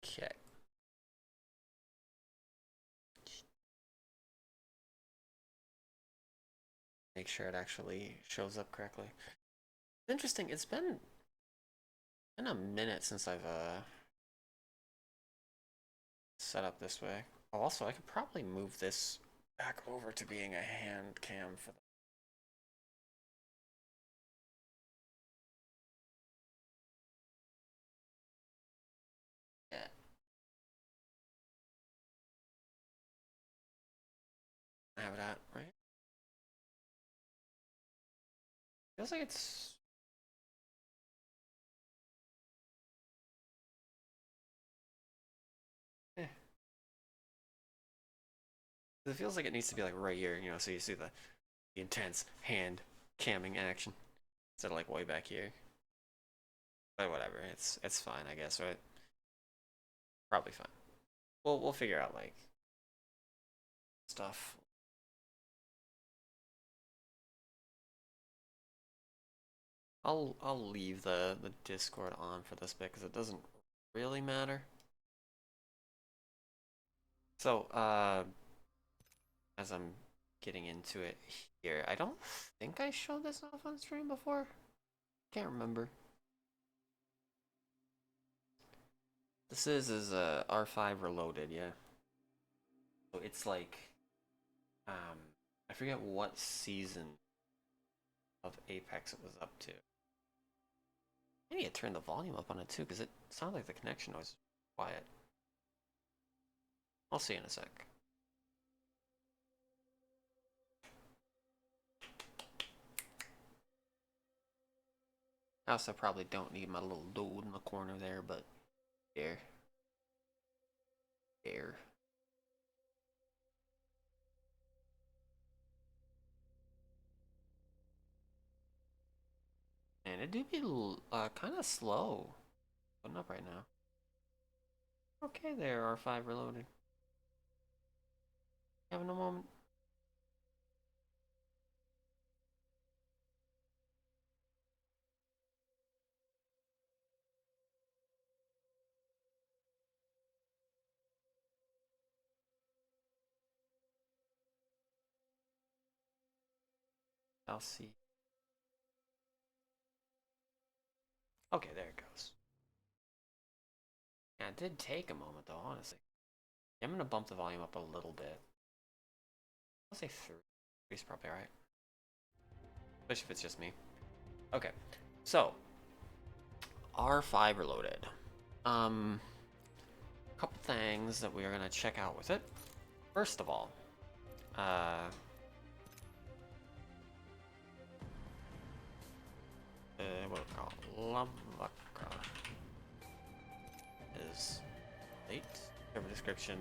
Okay. Make sure it actually shows up correctly. Interesting. It's been a minute since I've set up this way. Oh, also, I could probably move this back over to being a hand cam for the. Yeah, I have that right. Feels like it's. Eh. It feels like it needs to be like right here, so you see the intense hand camming action instead of like way back here. But whatever, it's fine, I guess, right? Probably fine. We'll figure out like stuff. I'll leave the Discord on for this bit because it doesn't really matter. So as I'm getting into it here, I don't think I showed this off on stream before. Can't remember. This is a R5 Reloaded, yeah. So it's like um I forget what season of Apex it was up to. I need to turn the volume up on it too, because it sounds like the connection noise is quiet. I'll see you in a sec. I also probably don't need my little dude in the corner there, but there. There. And it do be kind of slow. Putting up right now. Okay there, R5 Reloaded. Having a moment. I'll see. Okay, there it goes. Yeah, it did take a moment though, honestly. Yeah, I'm gonna bump the volume up a little bit. I'll say three. Three's probably alright. Especially if it's just me. Okay, so R5 Reloaded. Couple things that we are gonna check out with it. First of all, what do we call it? Lavaka is late. Server description.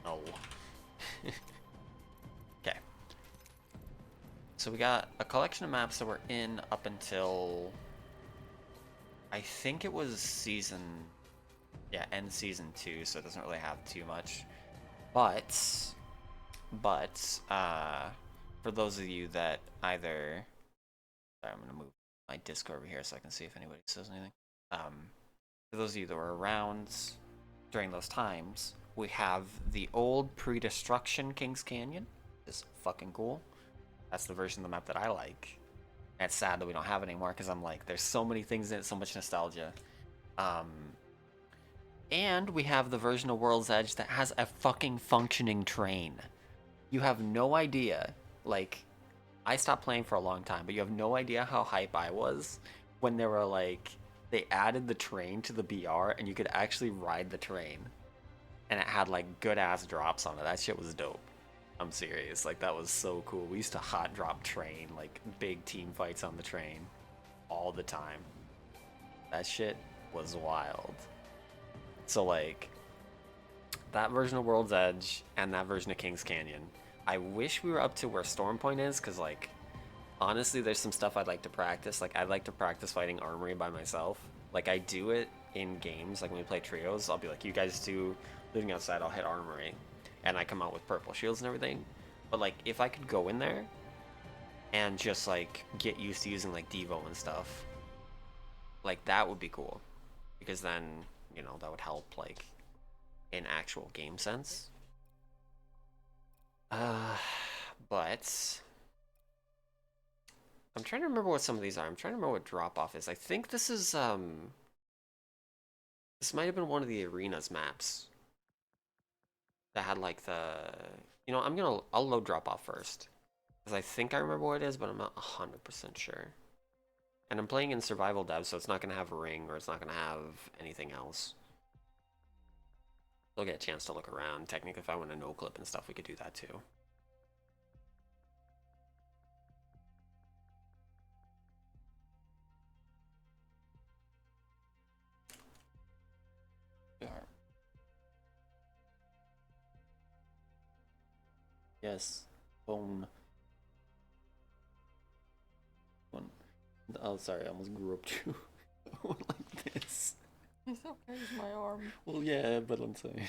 No. Okay. So we got a collection of maps that were in up until I think it was end season 2, so it doesn't really have too much. But for those of you that either sorry, I'm gonna move my Discord over here so I can see if anybody says anything. For those of you that were around during those times, we have the old pre-destruction Kings Canyon. It's fucking cool. That's the version of the map that I like. And it's sad that we don't have it anymore because I'm like, there's so many things in it, so much nostalgia. Um, and we have the version of World's Edge that has a fucking functioning train. You have no idea. Like, I stopped playing for a long time, but you have no idea how hype I was when they were like, they added the train to the BR and you could actually ride the train. And it had like good ass drops on it. That shit was dope. I'm serious. Like, that was so cool. We used to hot drop train, like big team fights on the train all the time. That shit was wild. So, like, that version of World's Edge and that version of Kings Canyon. I wish we were up to where Storm Point is, because, like, honestly, there's some stuff I'd like to practice. Like, I'd like to practice fighting Armory by myself. Like, I do it in games. Like, when we play trios, I'll be like, you guys do Living Outside, I'll hit Armory. And I come out with purple shields and everything. But, like, if I could go in there and just like get used to using like Devo and stuff. Like that would be cool because then, you know, that would help like in actual game sense. Uh, but I'm trying to remember what some of these are. I'm trying to remember what drop off is. I think this might have been one of the arenas maps that had like the, you know, I'll load drop off first because I think I remember what it is, but I'm not 100% sure. And I'm playing in survival dev, so it's not gonna have a ring or it's not gonna have anything else. They'll get a chance to look around. Technically, if I want a no clip and stuff, we could do that too. Yeah. Yes. Bone. One. Oh, sorry, I almost grew up too. Like this. It's okay, it's my arm. Well, yeah, but I'm saying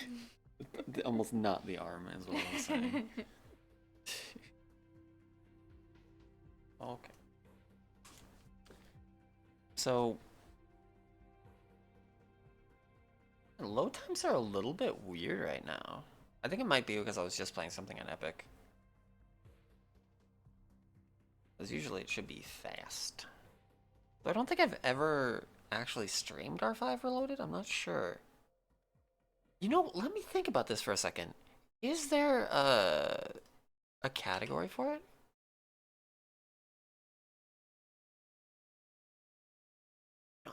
almost not the arm is what I'm saying. Okay. So load times are a little bit weird right now. I think it might be because I was just playing something on Epic. Because usually it should be fast. But I don't think I've ever actually streamed R5 Reloaded. I'm not sure. You know, let me think about this for a second. Is there a category for it?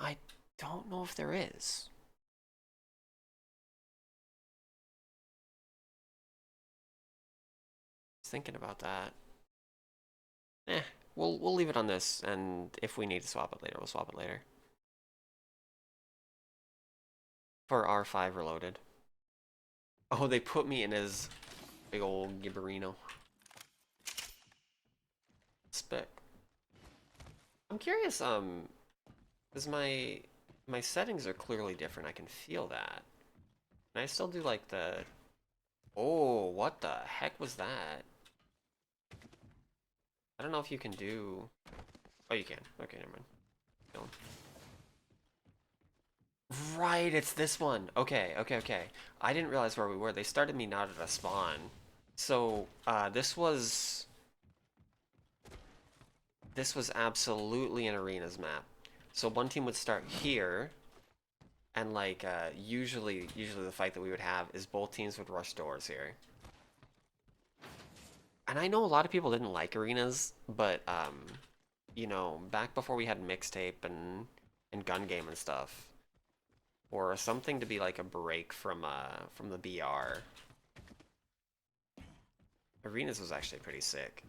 I don't know if there is. Thinking about that. Eh, we'll leave it on this, and if we need to swap it later, we'll swap it later. For R5 Reloaded. Oh, they put me in his big old Gibberino. Spec. I'm curious, because my settings are clearly different. I can feel that. And I still do like the... Oh, what the heck was that? I don't know if you can do... Oh, you can. Okay, never mind. No. Right, it's this one. Okay, okay, okay. I didn't realize where we were. They started me not at a spawn. So, this was absolutely an arenas map. So one team would start here, and like usually the fight that we would have is both teams would rush doors here. And I know a lot of people didn't like arenas, but you know, back before we had mixtape and gun game and stuff, or something to be like a break from the BR. Arenas was actually pretty sick.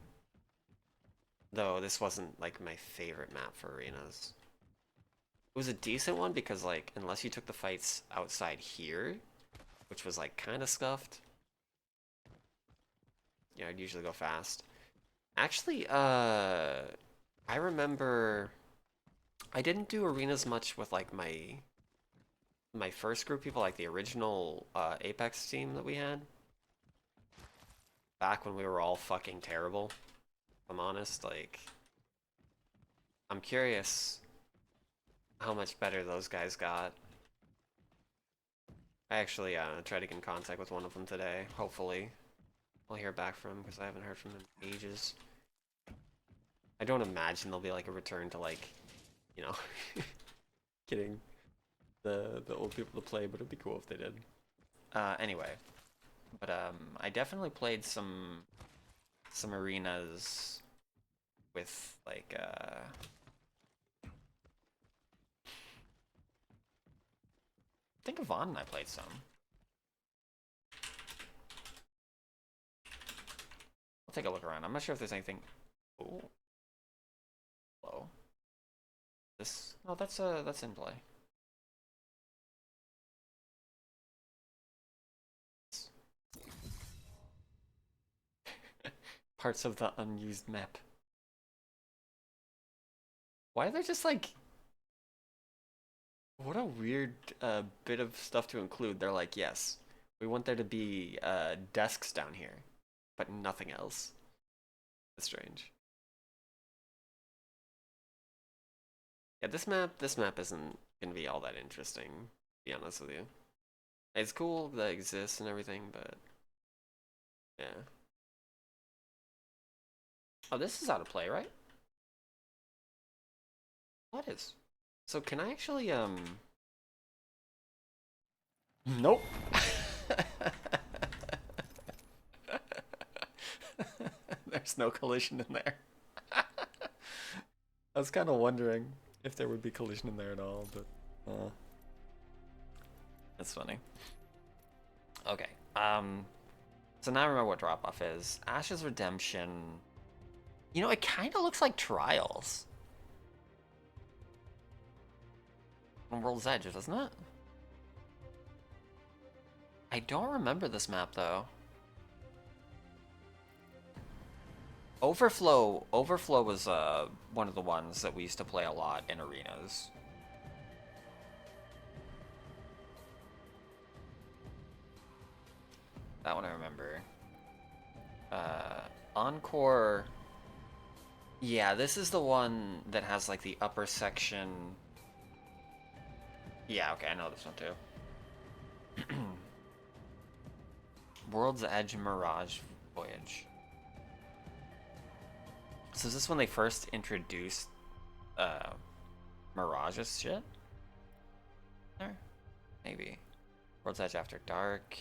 Though this wasn't like my favorite map for arenas. It was a decent one because like unless you took the fights outside here, which was like kind of scuffed, yeah, I'd usually go fast. Actually, I remember I didn't do arenas much with like my first group of people, like the original Apex team that we had back when we were all fucking terrible. If I'm honest, like I'm curious how much better those guys got. I actually tried to get in contact with one of them today. Hopefully, I'll hear back from him because I haven't heard from him in ages. I don't imagine there'll be like a return to like, you know, getting the old people to play, but it'd be cool if they did. Anyway, but I definitely played some arenas with like I think Yvonne and I played some. I'll take a look around. I'm not sure if there's anything. Oh, hello. This no, that's in play. Parts of the unused map. Why are there just like what a weird bit of stuff to include. They're like, yes, we want there to be desks down here, but nothing else. That's strange. Yeah, this map isn't gonna be all that interesting, to be honest with you. It's cool that it exists and everything, but yeah. Oh, this is out of play, right? What is? So can I actually Nope. There's no collision in there. I was kind of wondering if there would be collision in there at all, but that's funny. Okay. So now I remember what drop off is. Ash's Redemption. You know, it kind of looks like Trials on World's Edge, doesn't it? I don't remember this map though. Overflow was one of the ones that we used to play a lot in arenas. That one I remember. Encore. Yeah, this is the one that has like the upper section. Yeah, okay, I know this one too. World's Edge Mirage Voyage. So is this when they first introduced Mirage's shit? There? Maybe. World's Edge After Dark.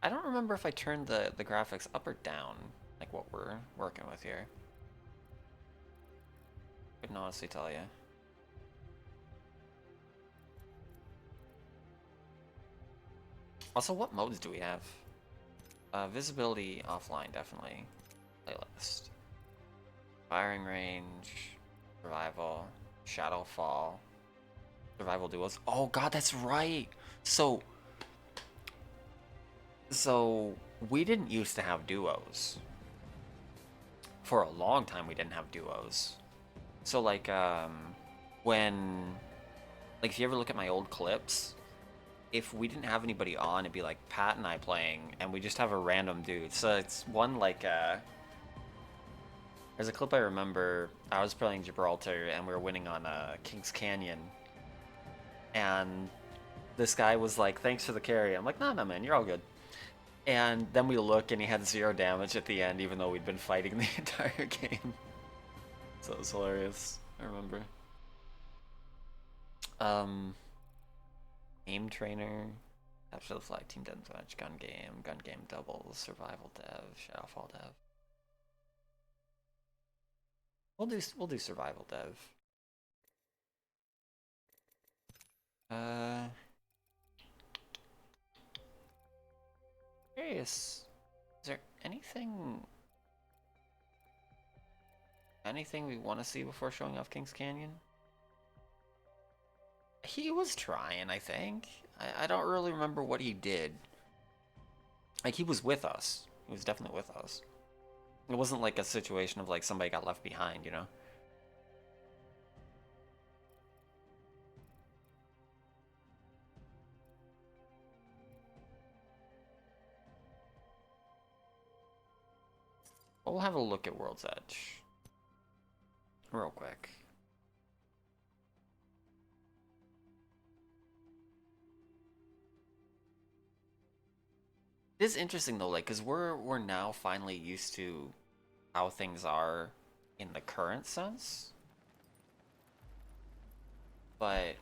I don't remember if I turned the graphics up or down, like what we're working with here. Couldn't honestly tell you. Also, what modes do we have? Visibility offline, definitely. Playlist. Firing range. Survival. Shadowfall. Survival duos. Oh god, that's right! So we didn't used to have duos. For a long time we didn't have duos. So like when like if you ever look at my old clips, if we didn't have anybody on, it'd be like Pat and I playing and we just have a random dude. So it's one like there's a clip I remember. I was playing Gibraltar and we were winning on Kings Canyon. And this guy was like, "Thanks for the carry." I'm like, "No, man, you're all good." And then we look and he had 0 damage at the end, even though we'd been fighting the entire game. So it was hilarious. I remember. Aim trainer, capture the flag, team deathmatch, gun game doubles, survival dev, shadowfall dev. We'll do survival dev. Curious. Is there anything we want to see before showing off Kings Canyon? He was trying, I think. I don't really remember what he did. Like, he was with us. He was definitely with us. It wasn't like a situation of like somebody got left behind, you know? But we'll have a look at World's Edge. Real quick. It is interesting though, like, cause we're now finally used to how things are in the current sense. But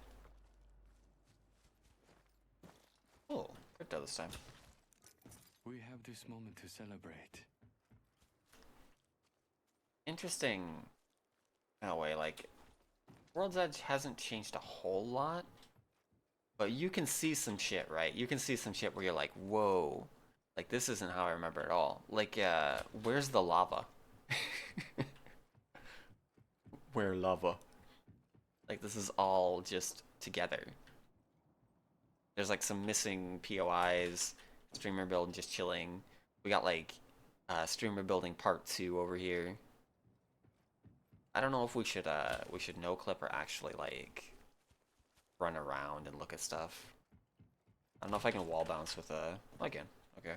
oh, crypto this time. We have this moment to celebrate. Interesting in a way, like World's Edge hasn't changed a whole lot, but you can see some shit, right? You can see some shit where you're like, whoa, like this isn't how I remember it all. Like, where's the lava? Where lava? Like this is all just together. There's like some missing POIs, streamer build just chilling. We got like streamer building part 2 over here. I don't know if we should no clip or actually like run around and look at stuff. I don't know if I can wall bounce with a again. Okay.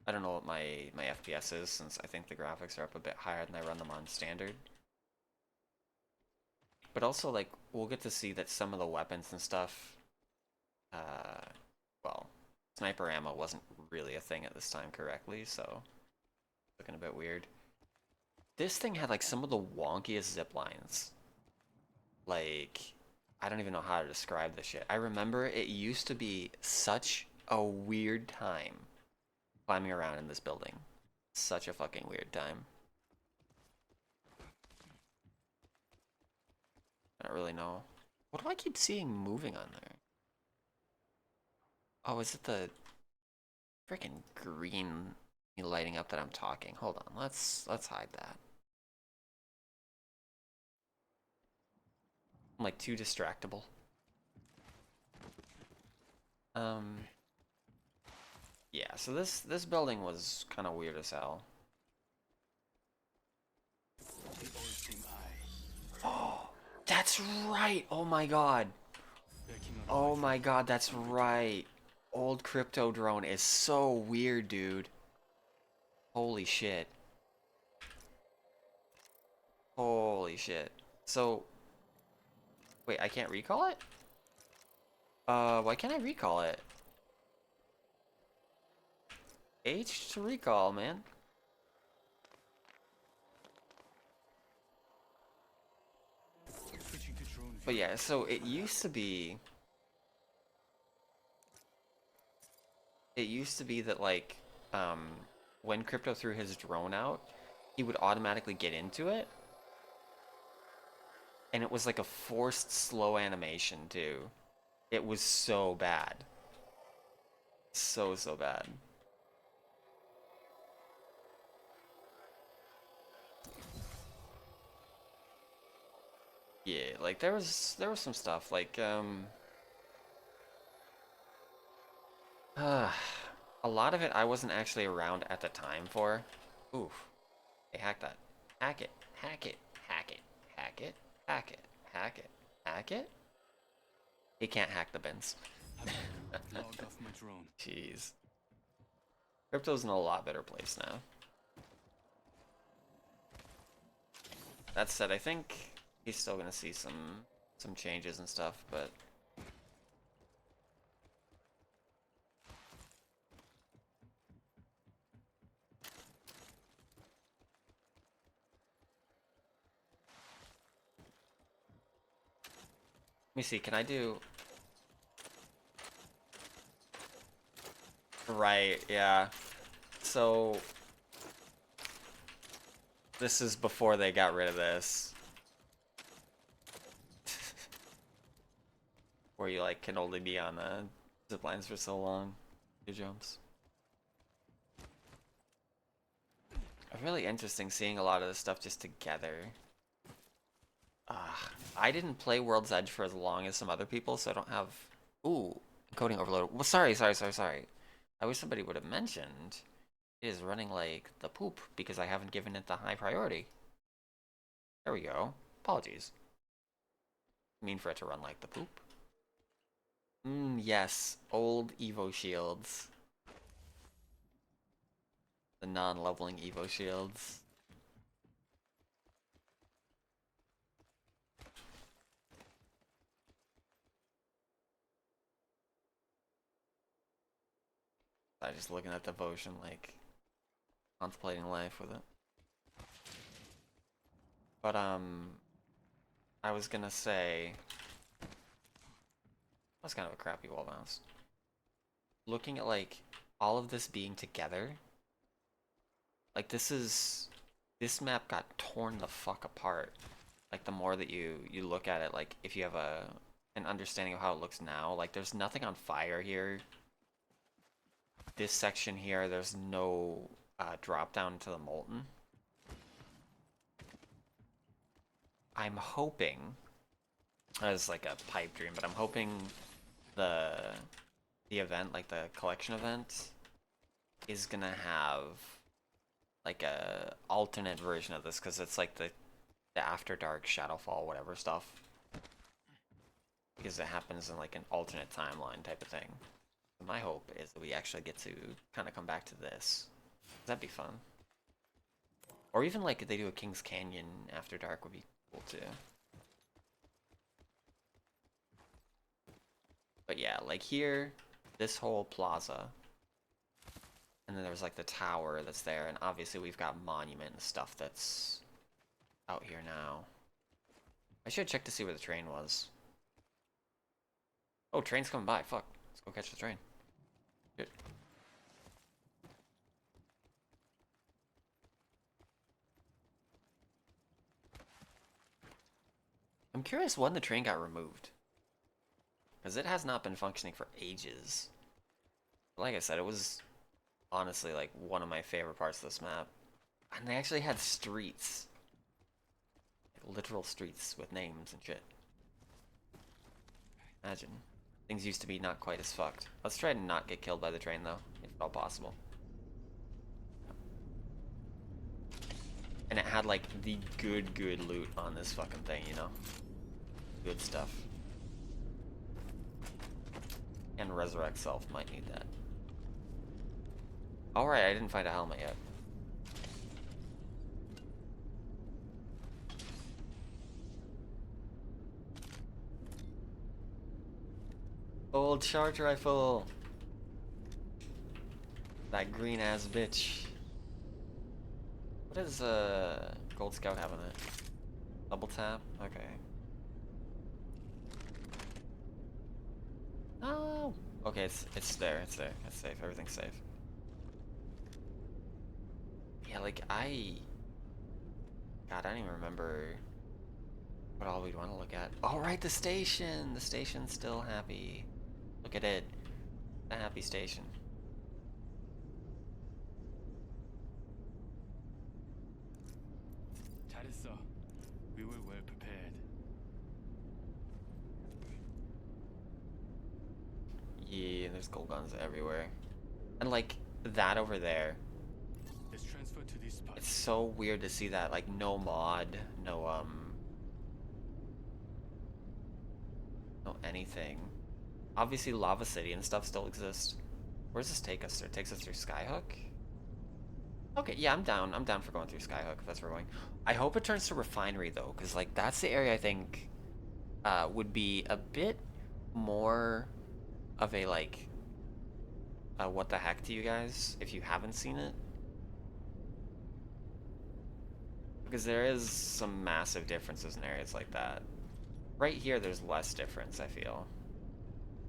I don't know what my FPS is, since I think the graphics are up a bit higher than I run them on standard. But also, like, we'll get to see that some of the weapons and stuff, well, sniper ammo wasn't really a thing at this time correctly, so looking a bit weird. This thing had like some of the wonkiest zip lines. Like, I don't even know how to describe this shit. I remember it used to be such a weird time climbing around in this building. Such a fucking weird time. I don't really know. What do I keep seeing moving on there? Oh, is it the freaking green lighting up that I'm talking? Hold on, let's hide that. I'm like too distractible. Yeah, so this building was kind of weird as hell. The all-seeing eye. Oh, that's right. Oh my god. Backing on Oh life. my god, that's right. Old crypto drone is so weird, dude. Holy shit. Holy shit. So, wait, I can't recall it? Why can't I recall it? H to recall, man. Switching to drone But view. yeah, so it used to be... It used to be that, like, when Crypto threw his drone out, he would automatically get into it. And it was like a forced slow animation, too. It was so bad. So bad. Yeah, like there was some stuff like a lot of it I wasn't actually around at the time for. Oof. Hey, hack that. Hack it. Hack it. Hack it. Hack it. Hack it. Hack it. Hack it. He can't hack the bins. Log off my drone. Jeez. Crypto's in a lot better place now. That said, I think he's still gonna see some changes and stuff, but let me see, can I do... Right, yeah. So... This is before they got rid of this. Where you, like, can only be on zip lines for so long. Your jumps. Really interesting seeing a lot of this stuff just together. I didn't play World's Edge for as long as some other people, so I don't have... Ooh, encoding overload. Well, sorry. I wish somebody would have mentioned it is running like the poop because I haven't given it the high priority. There we go. Apologies. I mean for it to run like the poop. Yes. Old Evo shields. The non-leveling Evo shields. I just looking at devotion, like contemplating life with it. But I was gonna say, that's kind of a crappy wall bounce. Looking at like all of this being together, like this map got torn the fuck apart. Like the more that you look at it, like if you have an understanding of how it looks now, like there's nothing on fire here. This section here, there's no drop down to the molten. I'm hoping, as like a pipe dream, but I'm hoping the event, like the collection event, is gonna have like a alternate version of this, because it's like the After Dark, Shadowfall, whatever stuff. Because it happens in like an alternate timeline type of thing. My hope is that we actually get to kind of come back to this That'd be fun. Or even like if they do a King's Canyon after dark would be cool too. But yeah, like here, this whole plaza. And then there's like the tower that's there, and obviously we've got monument and stuff that's out here now. I should check to see where the train was. Oh, train's coming by. Fuck. Let's go catch the train. Good. I'm curious when the train got removed. Because it has not been functioning for ages. Like I said, it was honestly like one of my favorite parts of this map. And they actually had streets. Like, literal streets with names and shit. Imagine. Things used to be not quite as fucked. Let's try to not get killed by the train though, if at all possible. And it had like the good loot on this fucking thing, you know? Good stuff. And Resurrect Self might need that. Alright, I didn't find a helmet yet. Old charge rifle! That green ass bitch. What does Gold Scout have on it? Double tap? Okay. Oh! Okay, it's there, it's there. It's safe, everything's safe. Yeah, like God, I don't even remember what all we'd want to look at. Oh, right, the station! The station's still happy. Look at it. A happy station. Tarissa, we were well prepared. Yeah, there's gold guns everywhere. And like, that over there. Let's transfer to this spot. It's so weird to see that, like, no mod, no anything. Obviously, Lava City and stuff still exist. Where does this take us? It takes us through Skyhook? Okay, yeah, I'm down. I'm down for going through Skyhook if that's where we're going. I hope it turns to Refinery, though, because, like, that's the area I think would be a bit more of a, like, what the heck to you guys, if you haven't seen it. Because there is some massive differences in areas like that. Right here, there's less difference, I feel.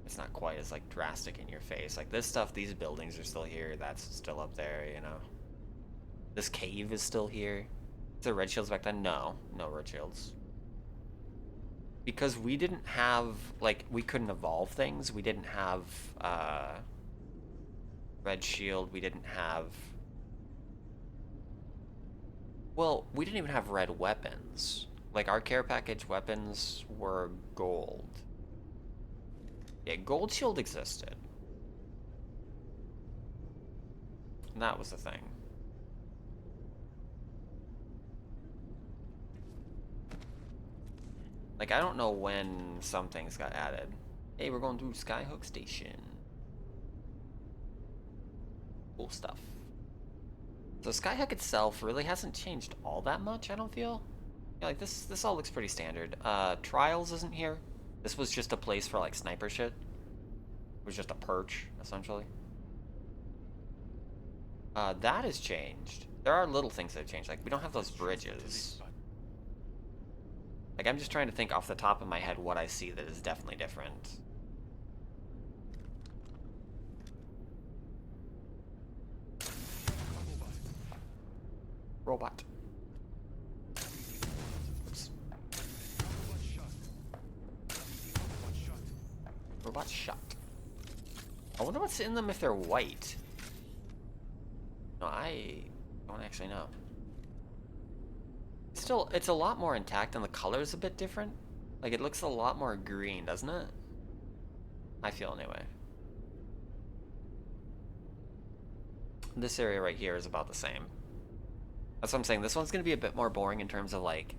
It's not quite as, like, drastic in your face. Like, this stuff, these buildings are still here. That's still up there, you know. This cave is still here. Is there red shields back then? No. No red shields. Because we didn't have, like, we couldn't evolve things. We didn't have, red shield. We didn't have... Well, we didn't even have red weapons. Like, our care package weapons were gold. Yeah, gold shield existed. And that was the thing. Like, I don't know when some things got added. Hey, we're going through Skyhook Station. Cool stuff. So Skyhook itself really hasn't changed all that much, I don't feel. Yeah, like, this all looks pretty standard. Trials isn't here. This was just a place for, like, sniper shit. It was just a perch, essentially. That has changed. There are little things that have changed. Like, we don't have those bridges. Like, I'm just trying to think off the top of my head what I see that is definitely different. Robot. Oops. Robot shot. I wonder what's in them if they're white. No, I don't actually know. Still, it's a lot more intact and the color's a bit different. Like, it looks a lot more green, doesn't it? I feel anyway. This area right here is about the same. That's what I'm saying. This one's going to be a bit more boring in terms of, like,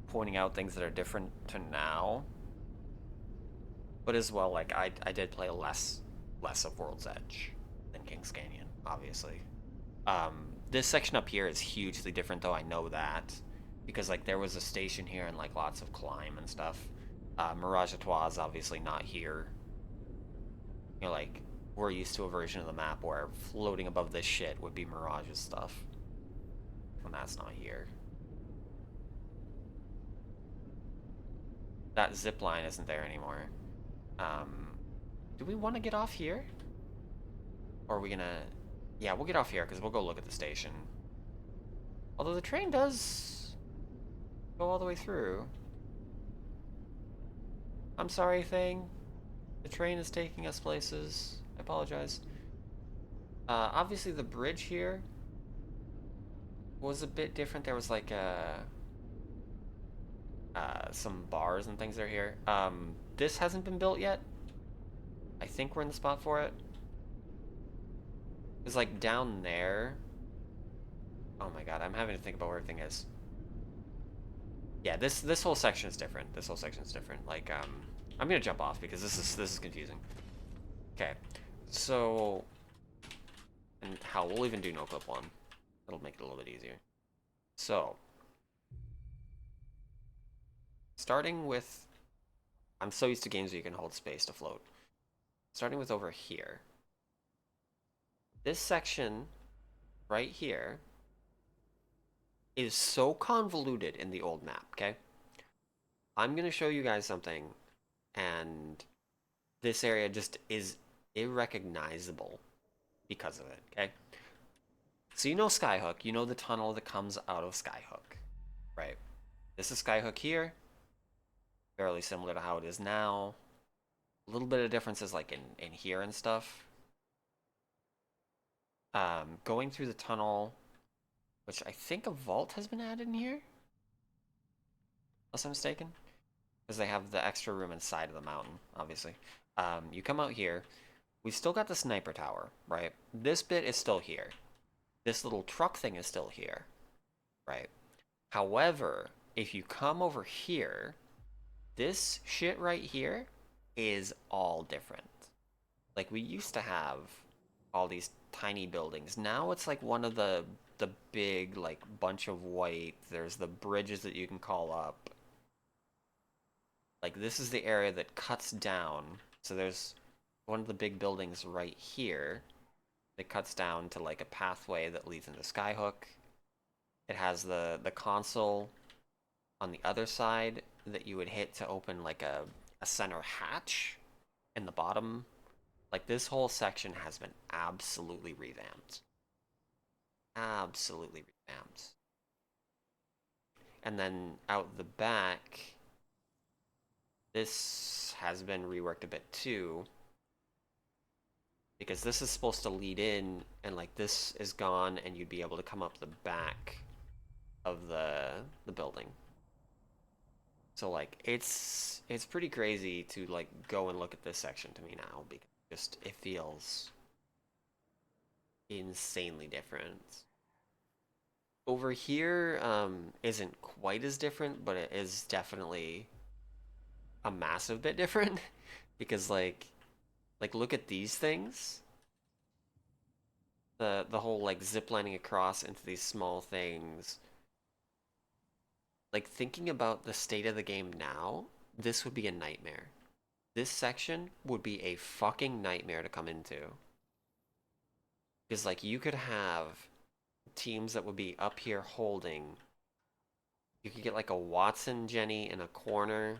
pointing out things that are different to now. But as well, like, I did play less of World's Edge than King's Canyon, obviously. This section up here is hugely different, though. I know that because like there was a station here and like lots of climb and stuff. Mirage Etoile is obviously not here. You know, like we're used to a version of the map where floating above this shit would be Mirage's stuff, and that's not here. That zip line isn't there anymore. Do we want to get off here? Or are we gonna... Yeah, we'll get off here because we'll go look at the station. Although the train does go all the way through. I'm sorry, Thing. The train is taking us places. I apologize. Obviously the bridge here was a bit different. There was like some bars and things that are here. This hasn't been built yet. I think we're in the spot for it. It's like down there. Oh my god, I'm having to think about where everything is. Yeah, this whole section is different. This whole section is different. Like, I'm gonna jump off because this is confusing. Okay, so, and hell, we'll even do no clip one. It'll make it a little bit easier. So, starting with, I'm so used to games where you can hold space to float. Starting with over here. This section right here is so convoluted in the old map, okay? I'm gonna show you guys something, and this area just is irrecognizable because of it, okay? So you know Skyhook, you know the tunnel that comes out of Skyhook, right? This is Skyhook here, fairly similar to how it is now. A little bit of differences like in here and stuff. Going through the tunnel, which I think a vault has been added in here, unless I'm mistaken, because they have the extra room inside of the mountain, obviously. You come out here, we've still got the sniper tower, right? This bit is still here. This little truck thing is still here, right? However, if you come over here, this shit right here is all different. Like, we used to have all these tiny buildings. Now it's like one of the big, like, bunch of white. There's the bridges that you can call up. Like, this is the area that cuts down. So there's one of the big buildings right here that cuts down to, like, a pathway that leads into Skyhook. It has the console on the other side that you would hit to open, like, a center hatch in the bottom. Like, this whole section has been absolutely revamped. Absolutely revamped. And then out the back, this has been reworked a bit too. Because this is supposed to lead in, and like this is gone, and you'd be able to come up the back of the building. So like it's pretty crazy to like go and look at this section to me now, because just it feels insanely different. Over here isn't quite as different, but it is definitely a massive bit different because like look at these things. The whole like ziplining across into these small things. Like thinking about the state of the game now, this would be a nightmare. This section would be a fucking nightmare to come into. Because like you could have teams that would be up here holding. You could get like a Watson Jenny in a corner. It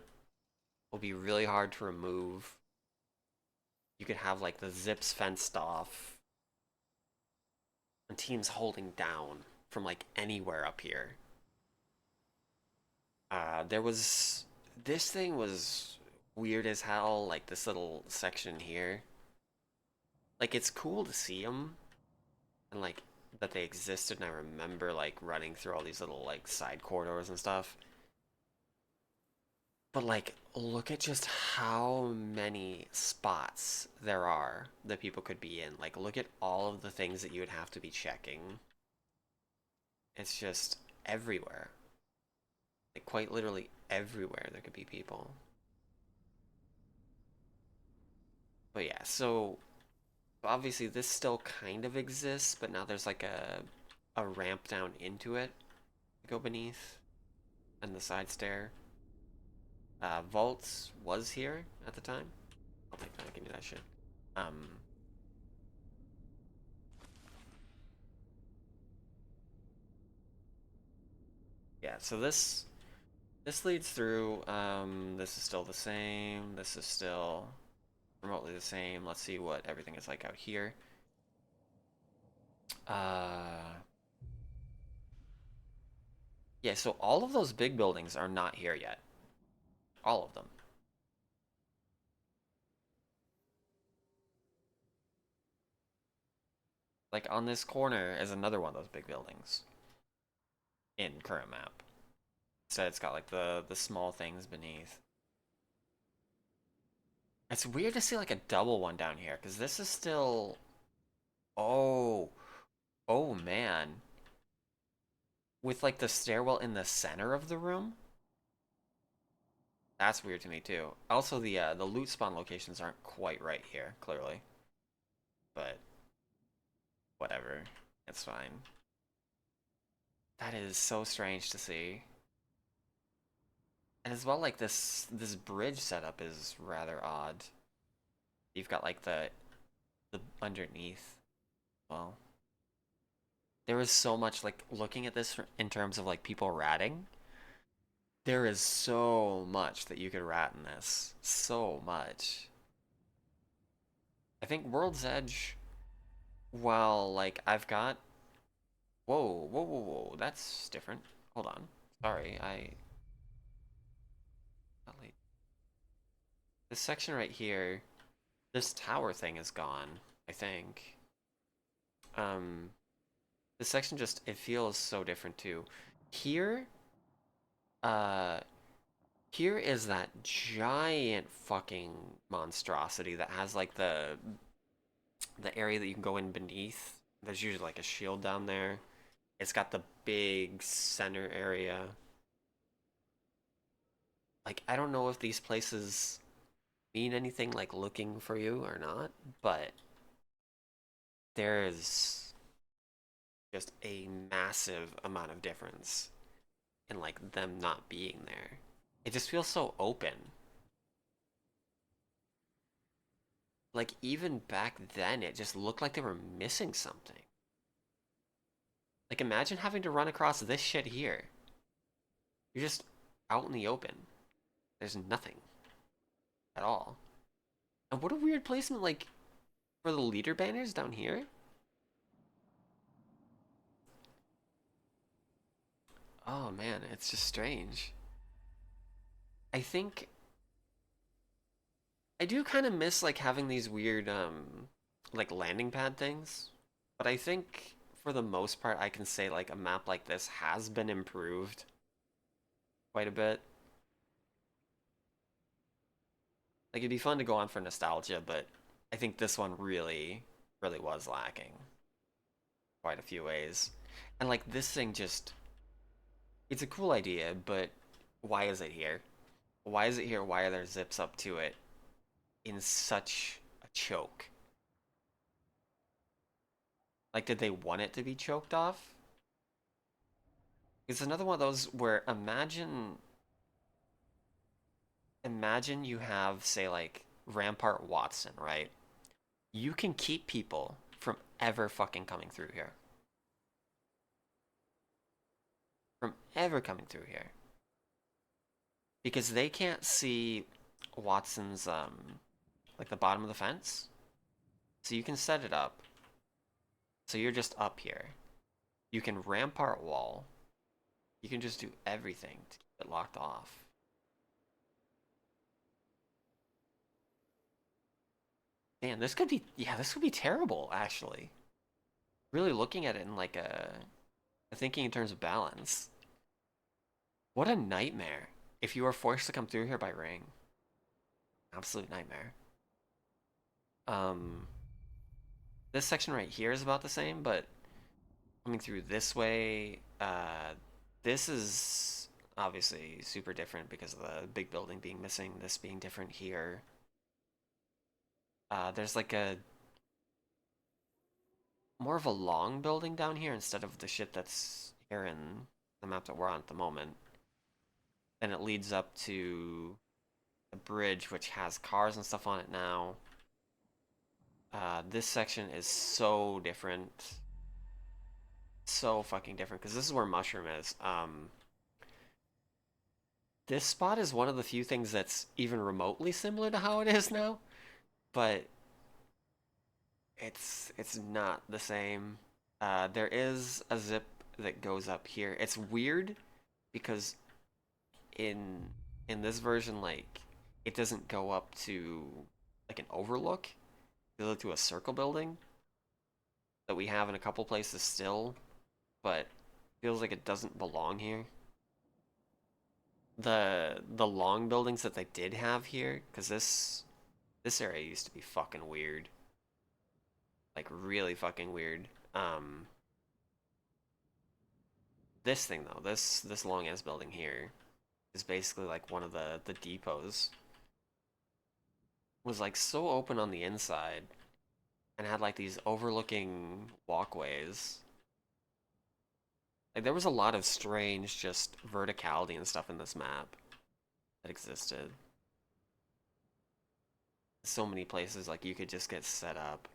will be really hard to remove. You could have like the zips fenced off. And teams holding down from like anywhere up here. This thing was weird as hell, like this little section here. Like it's cool to see them and like that they existed, and I remember like running through all these little like side corridors and stuff. But like look at just how many spots there are that people could be in. Like look at all of the things that you would have to be checking. It's just everywhere. Like quite literally everywhere there could be people. But yeah, so Obviously, this still kind of exists, but now there's like a ramp down into it to go beneath, and the side stair. Vaults was here at the time. I'll take that. Give me that shit. Um, yeah. So this leads through. This is still the same. This is still remotely the same. Let's see what everything is like out here. Yeah, so all of those big buildings are not here yet. All of them. Like on this corner is another one of those big buildings in current map. So it's got like the small things beneath. It's weird to see like a double one down here because this is still. Oh, oh man. With like the stairwell in the center of the room. That's weird to me too. Also, the loot spawn locations aren't quite right here, clearly. But whatever, it's fine. That is so strange to see. And as well, like this bridge setup is rather odd. You've got like the underneath. Well, there is so much like looking at this in terms of like people ratting. There is so much that you could rat in this. So much. I think World's Edge, while like I've got. Whoa, whoa, whoa, whoa. That's different. Hold on. Sorry, this section right here, this tower thing is gone, I think. Um, this section just, it feels so different too. Here, uh, here is that giant fucking monstrosity that has like the area that you can go in beneath. There's usually like a shield down there. It's got the big center area. Like, I don't know if these places mean anything like looking for you or not, but there's just a massive amount of difference in like them not being there. It just feels so open. Like even back then it just looked like they were missing something. Like imagine having to run across this shit here. You're just out in the open. There's nothing at all. And what a weird placement like for the leader banners down here. Oh man, it's just strange. I think I do kind of miss like having these weird like landing pad things, but I think for the most part I can say like a map like this has been improved quite a bit. Like it'd be fun to go on for nostalgia, but I think this one really was lacking quite a few ways. And like this thing just it's a cool idea, but why is it here? Why is it here? Why are there zips up to it in such a choke? Like, did they want it to be choked off? It's another one of those where imagine you have, say, like Rampart Watson, right? You can keep people from ever fucking coming through here. From ever coming through here. Because they can't see Watson's like the bottom of the fence. So you can set it up. So you're just up here. You can rampart wall. You can just do everything to keep it locked off. Man, this could be, yeah, this could be terrible, actually. Really looking at it in like thinking in terms of balance. What a nightmare if you were forced to come through here by ring. Absolute nightmare. Um, this section right here is about the same, but coming through this way, this is obviously super different because of the big building being missing, this being different here. There's like more of a long building down here instead of the shit that's here in the map that we're on at the moment. Then it leads up to a bridge which has cars and stuff on it now. This section is so different. So fucking different, because this is where Mushroom is. This spot is one of the few things that's even remotely similar to how it is now, but it's not the same. There is a zip that goes up here. It's weird because in in this version, like, it doesn't go up to like an overlook. It goes up to a circle building that we have in a couple places still, but feels like it doesn't belong here. The long buildings that they did have here, because this area used to be fucking weird, like really fucking weird. This thing though, this long ass building here is basically like one of the depots. Was like so open on the inside and had like these overlooking walkways. Like there was a lot of strange just verticality and stuff in this map that existed. So many places like you could just get set up.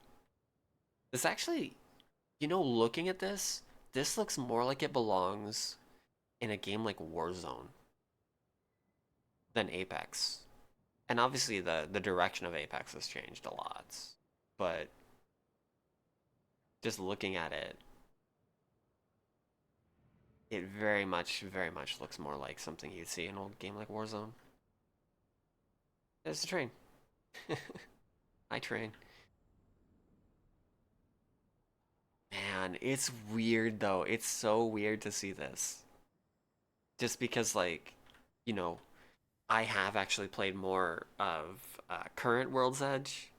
This actually, looking at this looks more like it belongs in a game like Warzone than Apex. And obviously the direction of Apex has changed a lot. But just looking at it, it very much looks more like something you'd see in an old game like Warzone. There's the train. I train. Man, it's weird though. It's so weird to see this. Just because, like, you know, I have actually played more of current World's Edge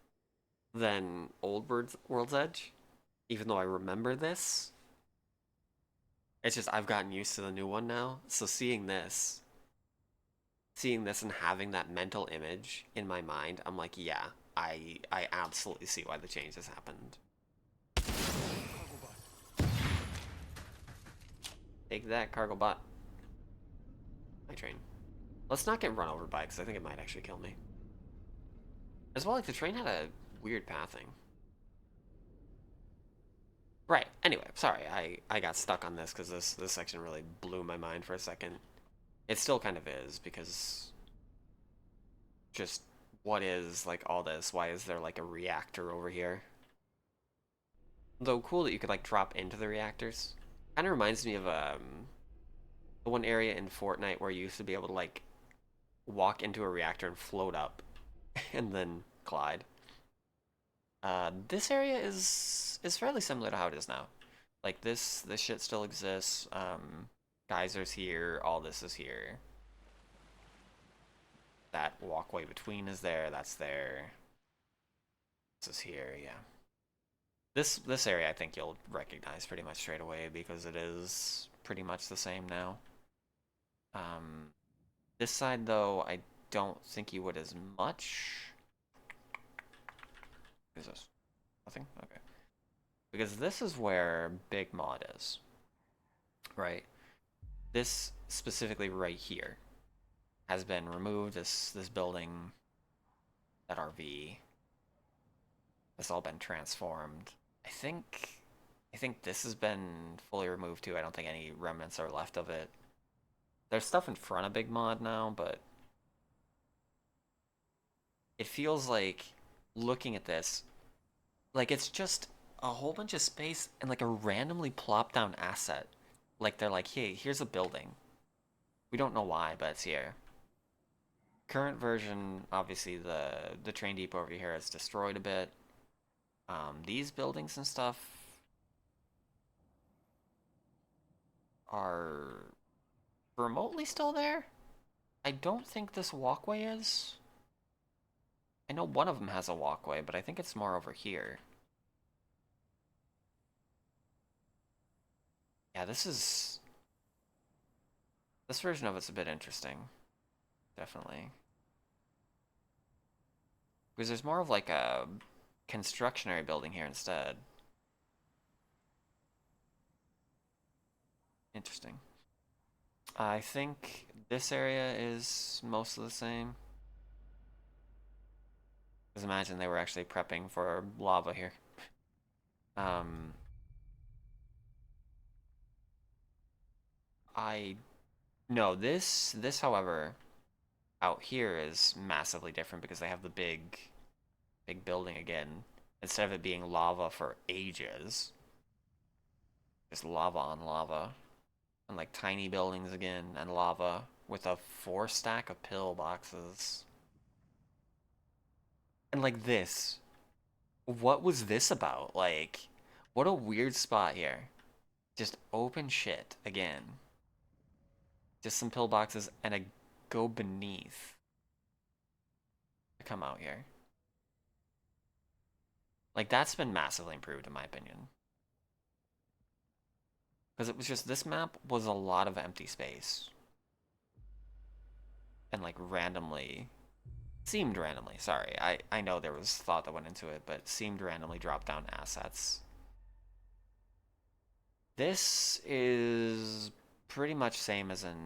than old World's Edge, even though I remember this. It's just I've gotten used to the new one now. So seeing this and having that mental image in my mind, I'm like, yeah, I absolutely see why the change has happened. Take that, cargo bot. My train. Let's not get run over by it, because I think it might actually kill me. As well, like, the train had a weird pathing. Right, anyway, sorry, I got stuck on this, because this section really blew my mind for a second. It still kind of is, because just what is, like, all this? Why is there, like, a reactor over here? Though cool that you could, like, drop into the reactors. Kind of reminds me of, the one area in Fortnite where you used to be able to, like, walk into a reactor and float up, and then glide. This area is fairly similar to how it is now. Like, this shit still exists. Geysers here, all this is here. That walkway between is there, that's there. This is here, yeah. This area I think you'll recognize pretty much straight away because it is pretty much the same now. This side though, I don't think you would as much. What is this? Nothing? Okay. Because this is where Big Mod is. Right? This specifically right here has been removed. This building, that RV, has all been transformed. I think this has been fully removed too. I don't think any remnants are left of it. There's stuff in front of Big Mod now, but it feels like, looking at this, like it's just a whole bunch of space and like a randomly plopped down asset. Like they're like, hey, here's a building. We don't know why, but it's here. Current version, obviously the train depot over here is destroyed a bit. These buildings and stuff are remotely still there. I don't think this walkway is. I know one of them has a walkway, but I think it's more over here. Yeah, this version of it's a bit interesting. Definitely. Because there's more of like a construction area building here instead. interesting. I think this area is most of the same. Because imagine they were actually prepping for lava here. Um, I no this however out here is massively different because they have the big building again. Instead of it being lava for ages, just lava on lava. And like tiny buildings again and lava with a 4 stack of pillboxes. And like this. What was this about? Like, what a weird spot here. Just open shit again. Just some pillboxes and a go beneath. Come out here. Like, that's been massively improved in my opinion. Because it was just, this map was a lot of empty space. And like seemed randomly, sorry. I know there was thought that went into it, but seemed randomly drop down assets. This is pretty much same as in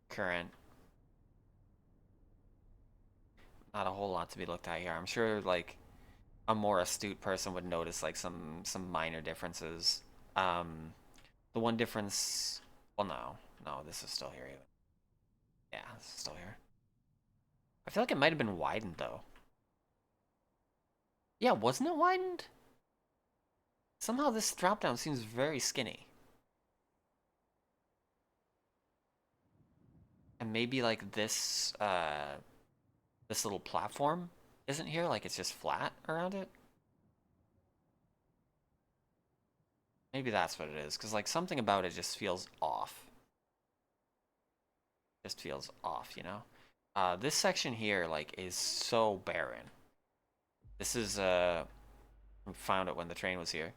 current. Not a whole lot to be looked at here. I'm sure like a more astute person would notice like some minor differences. The one difference, well, no, this is still here. Even. Yeah, this is still here. I feel like it might have been widened though. Yeah, wasn't it widened? Somehow this drop down seems very skinny. And maybe like this little platform isn't here, like it's just flat around it. Maybe that's what it is, because like something about it just feels off. Just feels off, you know? This section here, like, is so barren. This is, we found it when the train was here,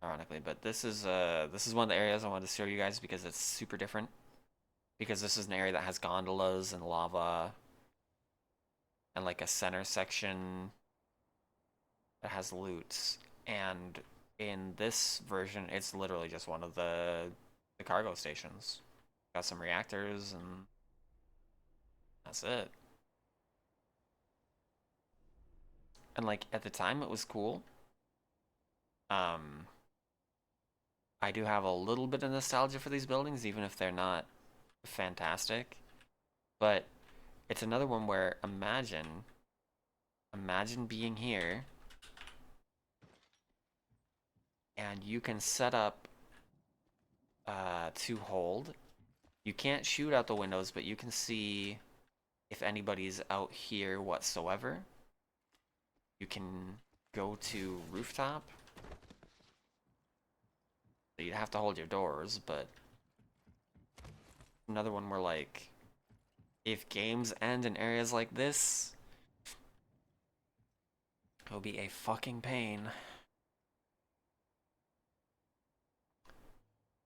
ironically, but this is one of the areas I wanted to show you guys because it's super different. Because this is an area that has gondolas and lava, and like a center section that has loots, and in this version, it's literally just one of the cargo stations. Got some reactors, and that's it. And like at the time, it was cool. I do have a little bit of nostalgia for these buildings, even if they're not fantastic. But it's another one where imagine being here, and you can set up to hold. You can't shoot out the windows, but you can see if anybody's out here whatsoever. You can go to rooftop. You'd have to hold your doors, but another one where like if games end in areas like this, it'll be a fucking pain.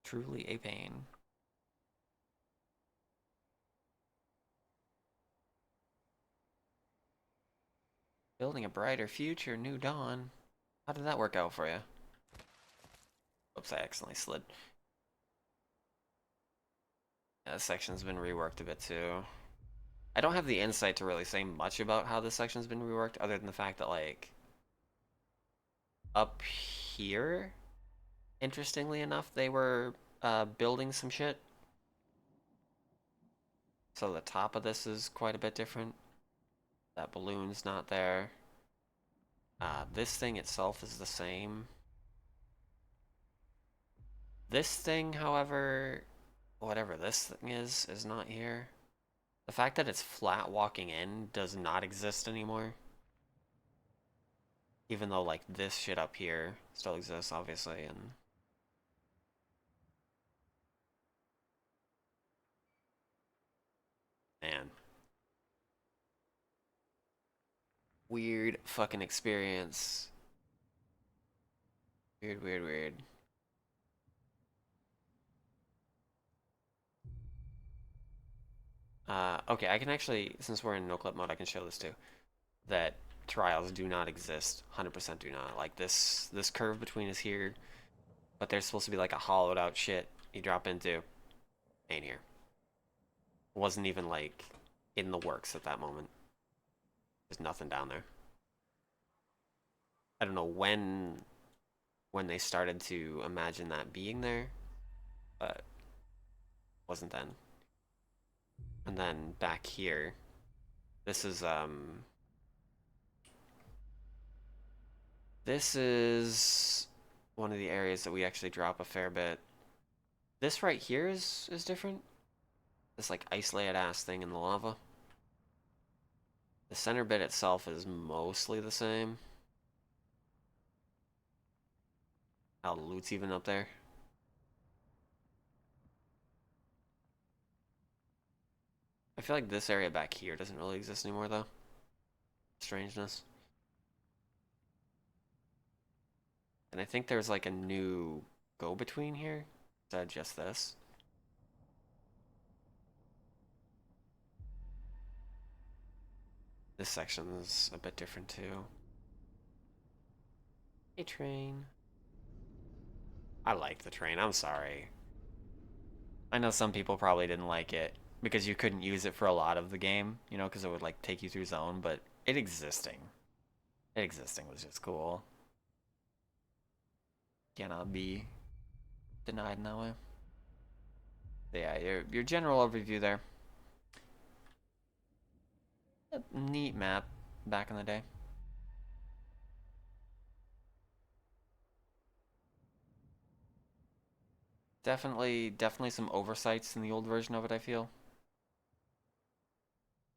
Truly a pain. Building a brighter future, new dawn. How did that work out for you? Oops, I accidentally slid. Yeah, this section's been reworked a bit too. I don't have the insight to really say much about how this section's been reworked, other than the fact that, like, up here, interestingly enough, they were building some shit. So the top of this is quite a bit different. That balloon's not there. This thing itself is the same. This thing, however, whatever this thing is not here. The fact that it's flat walking in does not exist anymore. Even though, like, this shit up here still exists, obviously, and... Man. Weird fucking experience. Weird, weird, weird. Okay, I can actually, since we're in no clip mode, I can show this too. That trials do not exist. 100% do not. Like this curve between is here, but there's supposed to be like a hollowed out shit you drop into. Ain't here. Wasn't even like in the works at that moment. There's nothing down there. I don't know when they started to imagine that being there, but wasn't then. And then back here, this is one of the areas that we actually drop a fair bit. This right here is different. This like isolated ass thing in the lava. The center bit itself is mostly the same. How the loot's even up there. I feel like this area back here doesn't really exist anymore though. Strangeness. And I think there's like a new go-between here instead of just this. This section is a bit different too. Hey, train. I like the train, I'm sorry. I know some people probably didn't like it because you couldn't use it for a lot of the game, you know, because it would like take you through zone, but it existing was just cool. Cannot be denied in that way. But yeah, your general overview there. A neat map back in the day. Definitely some oversights in the old version of it, I feel.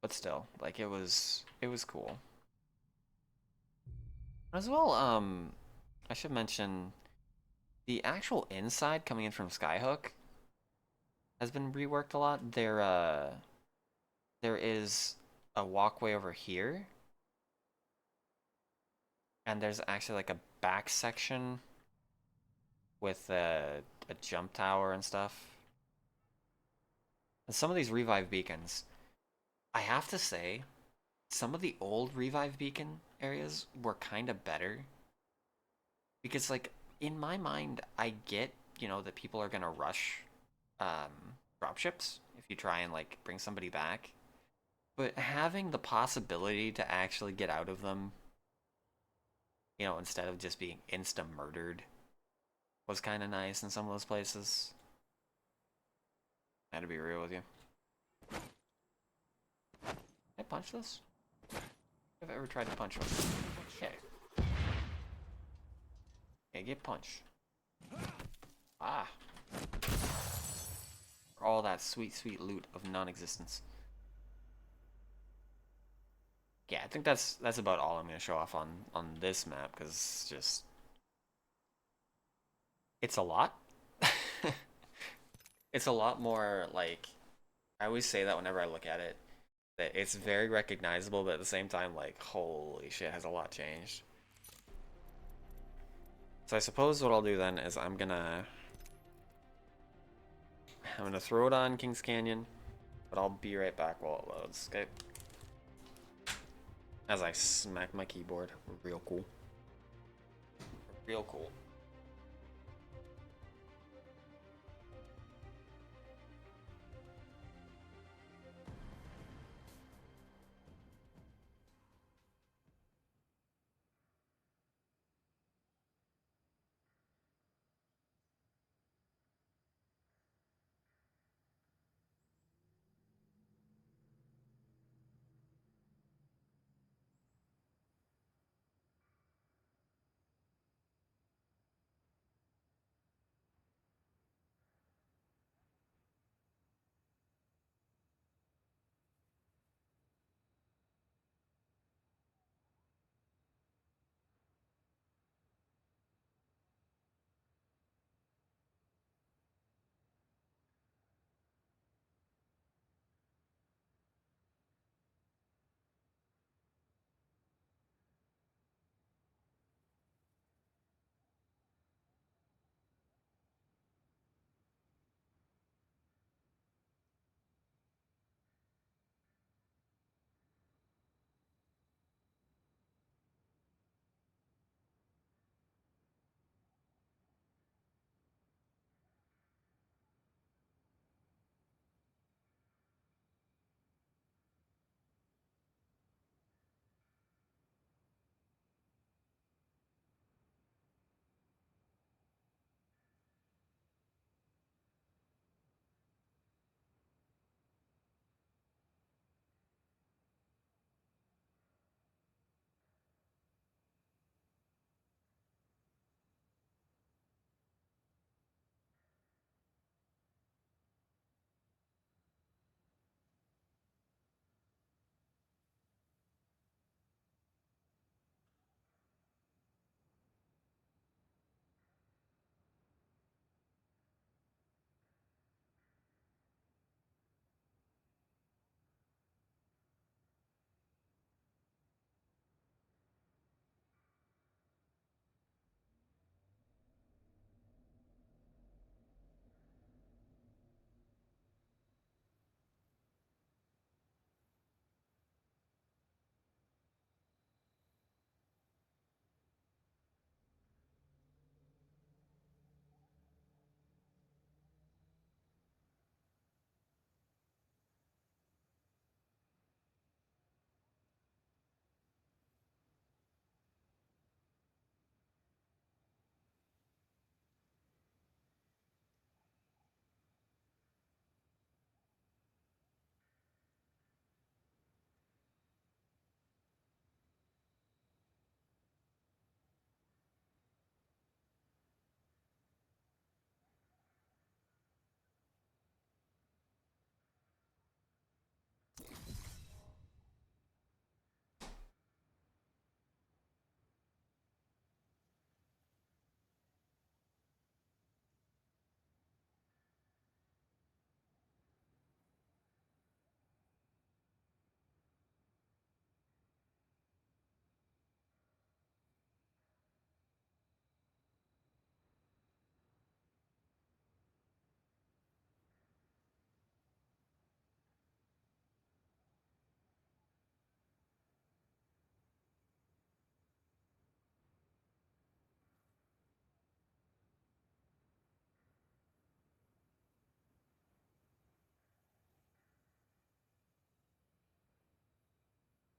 But still, like it was cool. As well, I should mention the actual inside coming in from Skyhook has been reworked a lot. There is a walkway over here, and there's actually like a back section with a jump tower and stuff. And some of these revive beacons, I have to say, some of the old revive beacon areas were kind of better. Because, like, in my mind, I get, you know, that people are gonna rush dropships if you try and, like, bring somebody back. But having the possibility to actually get out of them, you know, instead of just being insta-murdered, was kind of nice in some of those places. I had to be real with you. Can I punch this? Have I ever tried to punch one? Okay. Okay, get punched. Ah. For all that sweet, sweet loot of non-existence. Yeah, I think that's about all I'm gonna show off on this map because it's just it's a lot. It's a lot more like I always say that whenever I look at it that it's very recognizable, but at the same time, like holy shit, has a lot changed. So I suppose what I'll do then is I'm gonna throw it on Kings Canyon, but I'll be right back while it loads. Okay. As I smack my keyboard, real cool. Real cool.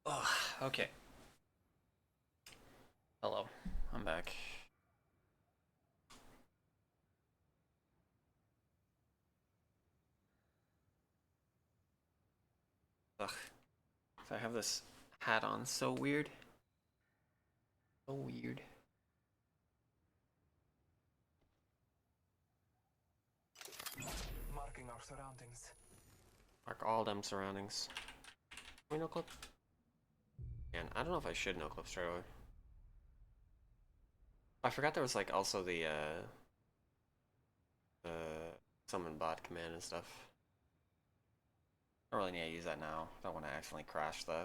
Ugh, okay. Hello, I'm back. Ugh. So I have this hat on. So weird. So weird. Marking our surroundings. Mark all them surroundings. Can we no clip? And I don't know if I should no clip straight away. I forgot there was like also the summon bot command and stuff. I don't really need to use that now. I don't want to accidentally crash the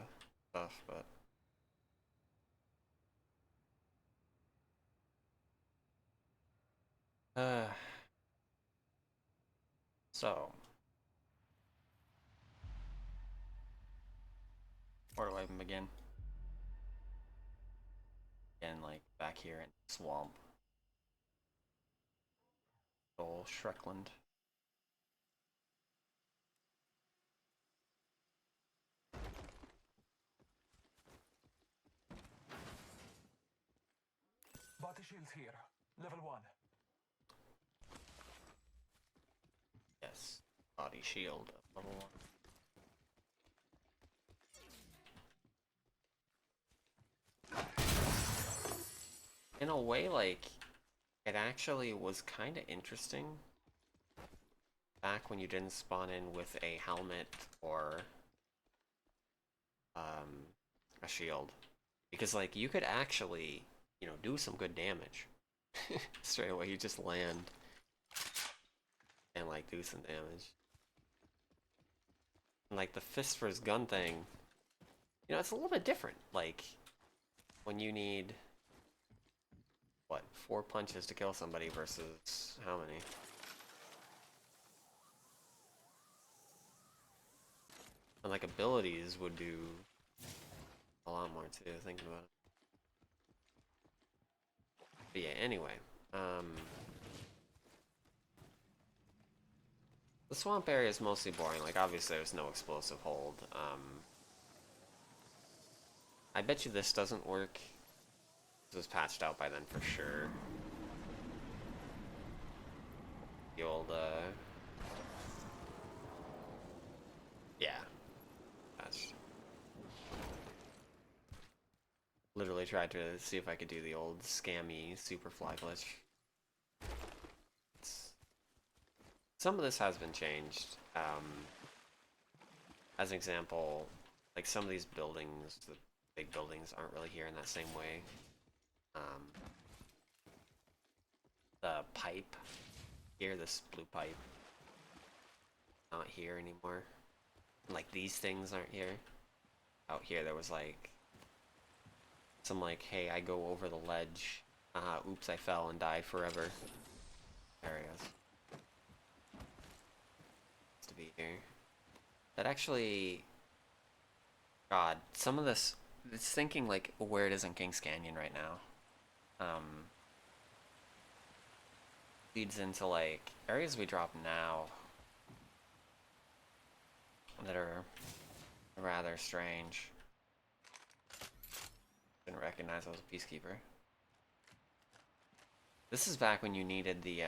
stuff, but so where do I even begin? Again, like back here in swamp. Old Shrekland. Body shields here. Level 1. Yes. Body shield. Level 1. In a way, like, it actually was kind of interesting back when you didn't spawn in with a helmet or a shield. Because, like, you could actually, you know, do some good damage. Straight away, you just land and, like, do some damage. And, like, the fist for his gun thing, you know, it's a little bit different. Like, when you need, what, 4 punches to kill somebody versus how many? And, like, abilities would do a lot more, too, thinking about it. But yeah, anyway, the swamp area is mostly boring. Like, obviously there's no explosive hold. I bet you this doesn't work. This was patched out by then for sure. The old, yeah, patched. Literally tried to see if I could do the old scammy superfly glitch. Some of this has been changed. As an example, like some of these buildings, the big buildings, aren't really here in that same way. The pipe here, this blue pipe, not here anymore. Like these things aren't here. Out here there was like some like, hey, I go over the ledge. Oops, I fell and die forever. Areas. To be here. That actually, God, some of this, it's thinking like where it is in Kings Canyon right now. Leads into like areas we drop now that are rather strange. Didn't recognize I was a peacekeeper. This is back when you needed the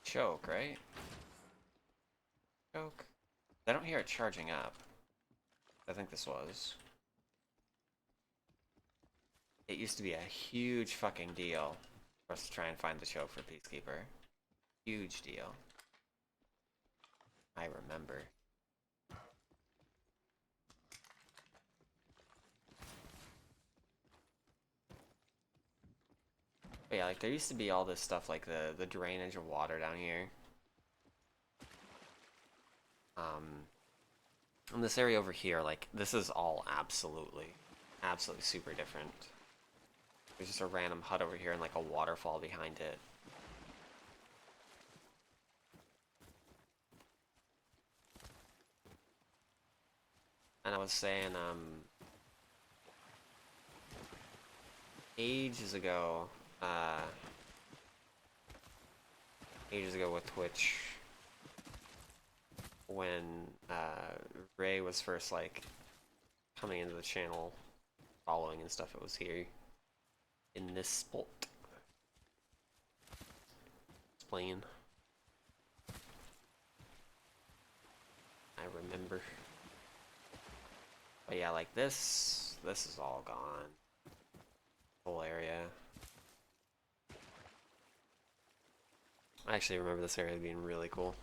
choke, right? Choke. I don't hear it charging up. I think this was. It used to be a huge fucking deal for us to try and find the choke for peacekeeper. Huge deal. I remember. But yeah, like there used to be all this stuff like the drainage of water down here. In this area over here, like this is all absolutely super different. There's just a random hut over here and like a waterfall behind it. And I was saying, ages ago with Twitch, when Ray was first like coming into the channel, following and stuff. It was here in this spot. Explain. I remember. But yeah, like this is all gone. Whole area. I actually remember this area being really cool.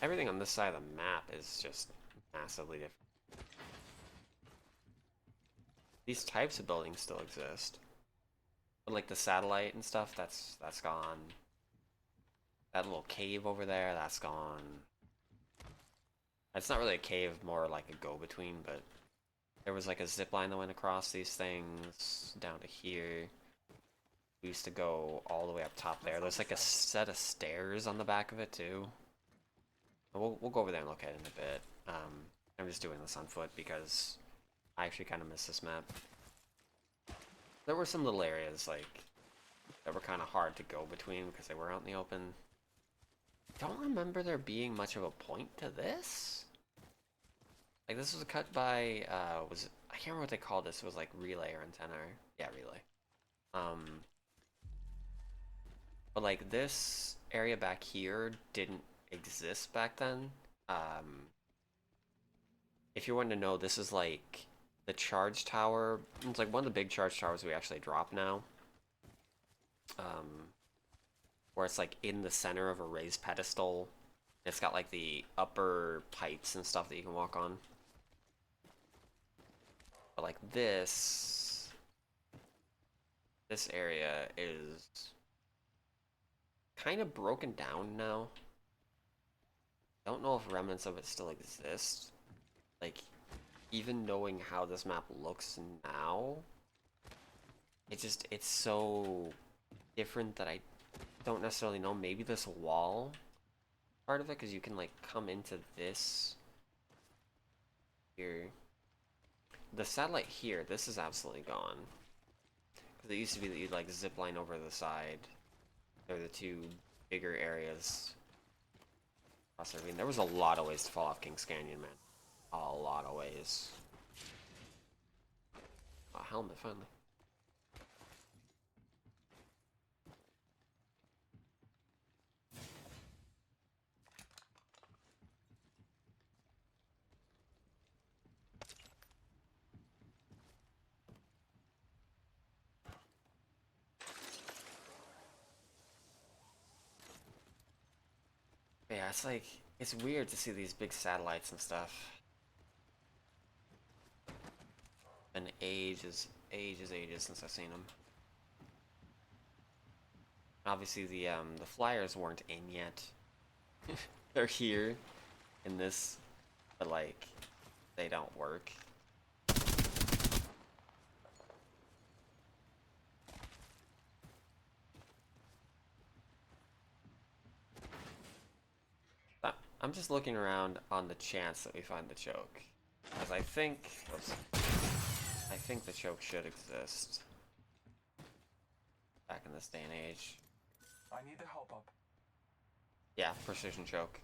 Everything on this side of the map is just massively different. These types of buildings still exist. But like the satellite and stuff, that's gone. That little cave over there, that's gone. It's not really a cave, more like a go-between, but there was like a zip line that went across these things down to here. We used to go all the way up top there. There's like a set of stairs on the back of it too. We'll go over there and look at it in a bit. I'm just doing this on foot because I actually kind of miss this map. There were some little areas like that were kind of hard to go between because they were out in the open. Don't remember there being much of a point to this. Like this was cut by I can't remember what they called this. It was like relay or antenna. Yeah, relay. But like this area back here didn't exist back then. If you want to know, this is like the charge tower. It's like one of the big charge towers we actually drop now. Where it's like in the center of a raised pedestal. It's got like the upper pipes and stuff that you can walk on. But like this area is kind of broken down now. Don't know if remnants of it still exist. Like, even knowing how this map looks now, it's so different that I don't necessarily know. Maybe this wall part of it, because you can like come into this here. The satellite here, this is absolutely gone. Because it used to be that you'd like zip line over the side. They're the two bigger areas. I mean, there was a lot of ways to fall off Kings Canyon, man. A lot of ways. Oh, helmet, finally. Yeah, it's like, it's weird to see these big satellites and stuff. Been ages since I've seen them. Obviously, the flyers weren't in yet. They're here in this, but like, they don't work. I'm just looking around on the chance that we find the choke, because I think the choke should exist back in this day and age. I need the help up. Yeah, precision choke.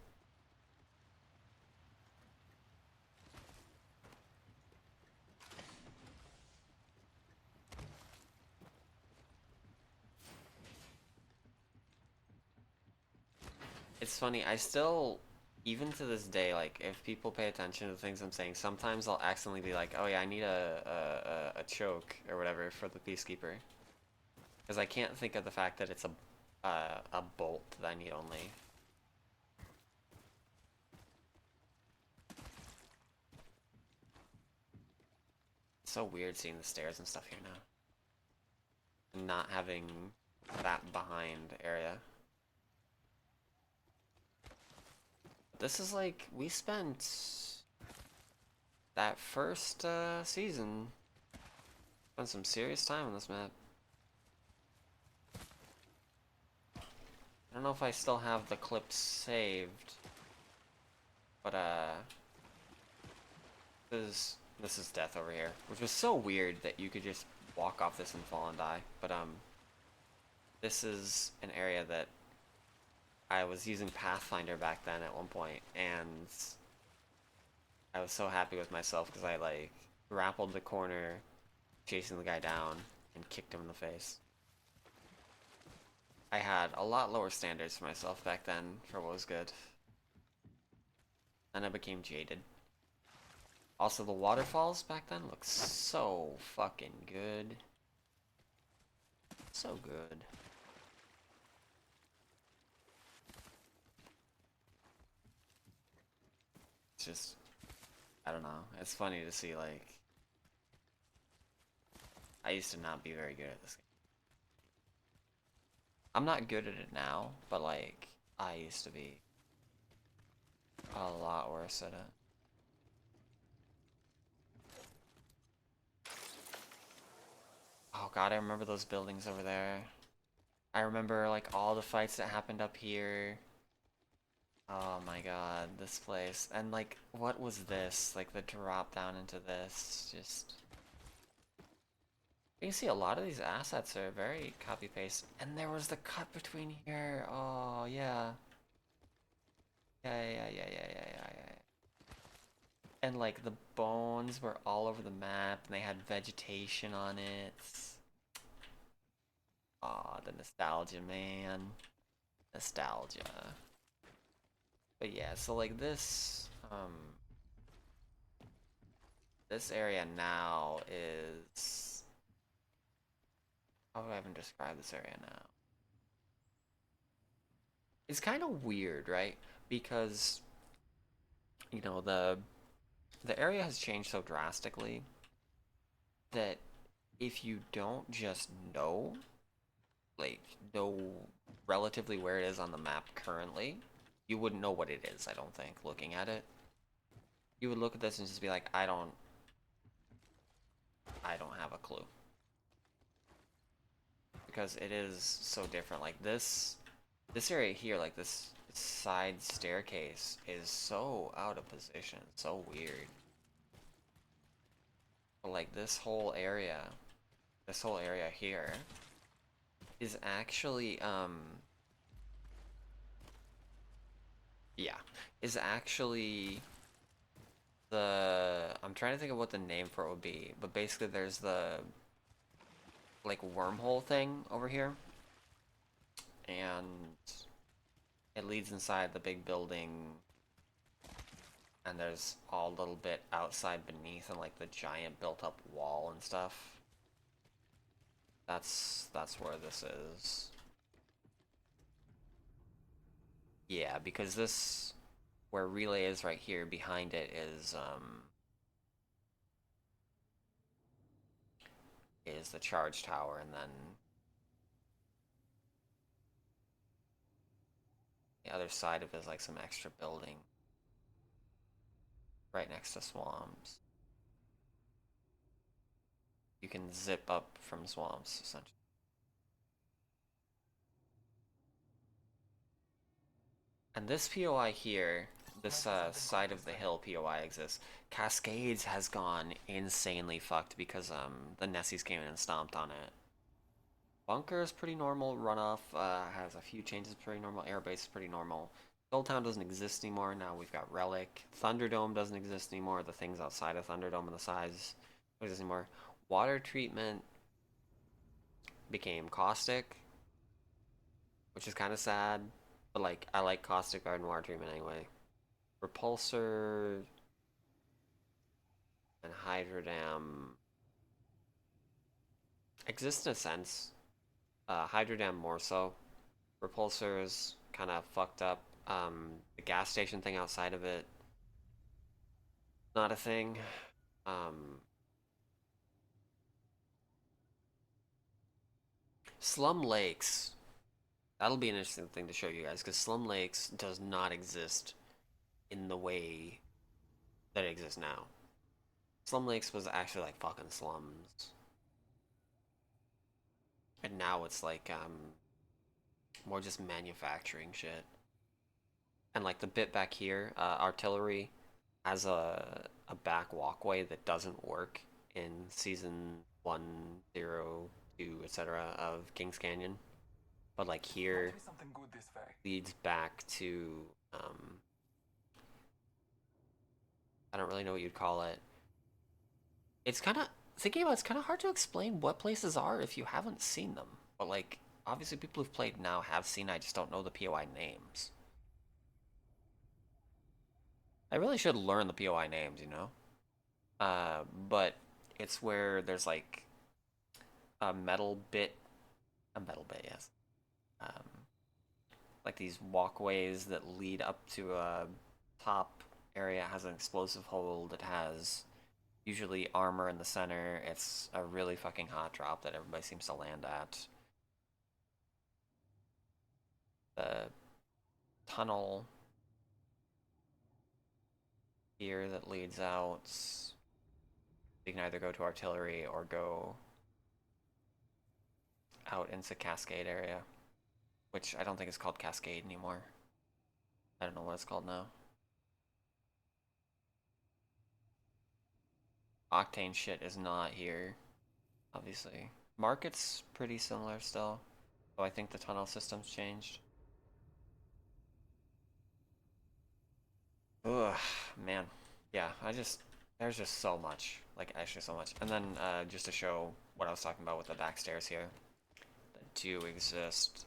It's funny, I still, even to this day, like, if people pay attention to the things I'm saying, sometimes I'll accidentally be like, oh yeah, I need a choke, or whatever, for the Peacekeeper. Because I can't think of the fact that it's a bolt that I need only. It's so weird seeing the stairs and stuff here now. And not having that behind area. This is like, we spent that first season, spent some serious time on this map. I don't know if I still have the clips saved, but because This is death over here, which was so weird that you could just walk off this and fall and die. But this is an area that I was using Pathfinder back then at one point, and I was so happy with myself because I like grappled the corner, chasing the guy down, and kicked him in the face. I had a lot lower standards for myself back then for what was good. And I became jaded. Also, the waterfalls back then looked so fucking good. So good. It's just, I don't know. It's funny to see, like, I used to not be very good at this game. I'm not good at it now, but, like, I used to be a lot worse at it. Oh god, I remember those buildings over there. I remember, like, all the fights that happened up here. Oh my god, this place. And, like, what was this? Like, the drop down into this. Just... You can see a lot of these assets are very copy-paste. And there was the cut between here. Oh, yeah. Yeah. And, like, the bones were all over the map, and they had vegetation on it. Aw, the nostalgia, man. Nostalgia. But yeah, so like this area now is... How do I even describe this area now? It's kind of weird, right? Because, you know, the area has changed so drastically that if you don't just know, like, know relatively where it is on the map currently, you wouldn't know what it is, I don't think, looking at it. You would look at this and just be like, I don't have a clue. Because it is so different. Like this area here, like this side staircase is so out of position, so weird. But like this whole area here is actually yeah, is actually the... I'm trying to think of what the name for it would be, but basically there's the like wormhole thing over here, and it leads inside the big building, and there's all a little bit outside beneath and like the giant built up wall and stuff. That's where this is. Yeah, because this, where relay is right here, behind it is the charge tower, and then the other side of it is like some extra building right next to swamps. You can zip up from swamps, essentially. And this POI here, this side of the hill POI exists. Cascades has gone insanely fucked because the Nessies came in and stomped on it. Bunker is pretty normal. Runoff has a few changes, pretty normal. Airbase is pretty normal. Town doesn't exist anymore. Now we've got Relic. Thunderdome doesn't exist anymore. The things outside of Thunderdome and the size don't exist anymore. Water treatment became Caustic, which is kind of sad. But like, I like Caustic Garden water treatment anyway. Repulsor and Hydrodam exist in a sense. Hydrodam more so. Repulsor is kind of fucked up. The gas station thing outside of it, not a thing. Slum Lakes. That'll be an interesting thing to show you guys, because Slum Lakes does not exist in the way that it exists now. Slum Lakes was actually like fucking slums. And now it's like, more just manufacturing shit. And like the bit back here, artillery, has a back walkway that doesn't work in season 1, 0, 2, etc. of Kings Canyon. But like here Might be something good this way. leads back to I don't really know what you'd call it. It's kind of thinking about it's kind of hard to explain what places are if you haven't seen them. But like obviously people who've played now have seen. I just don't know the POI names. I really should learn the POI names, you know. But it's where there's like a metal bit, yes. Um, like these walkways that lead up to a top area. It has an explosive hold. It has usually armor in the center. It's a really fucking hot drop that everybody seems to land at. The tunnel here that leads out. You can either go to artillery or go out into Cascade area, which I don't think is called Cascade anymore. I don't know what it's called now. Octane shit is not here, obviously. Market's pretty similar still, though I think the tunnel system's changed. Ugh, man. Yeah, there's just so much. Like, actually so much. And then, just to show what I was talking about with the back stairs here, that do exist.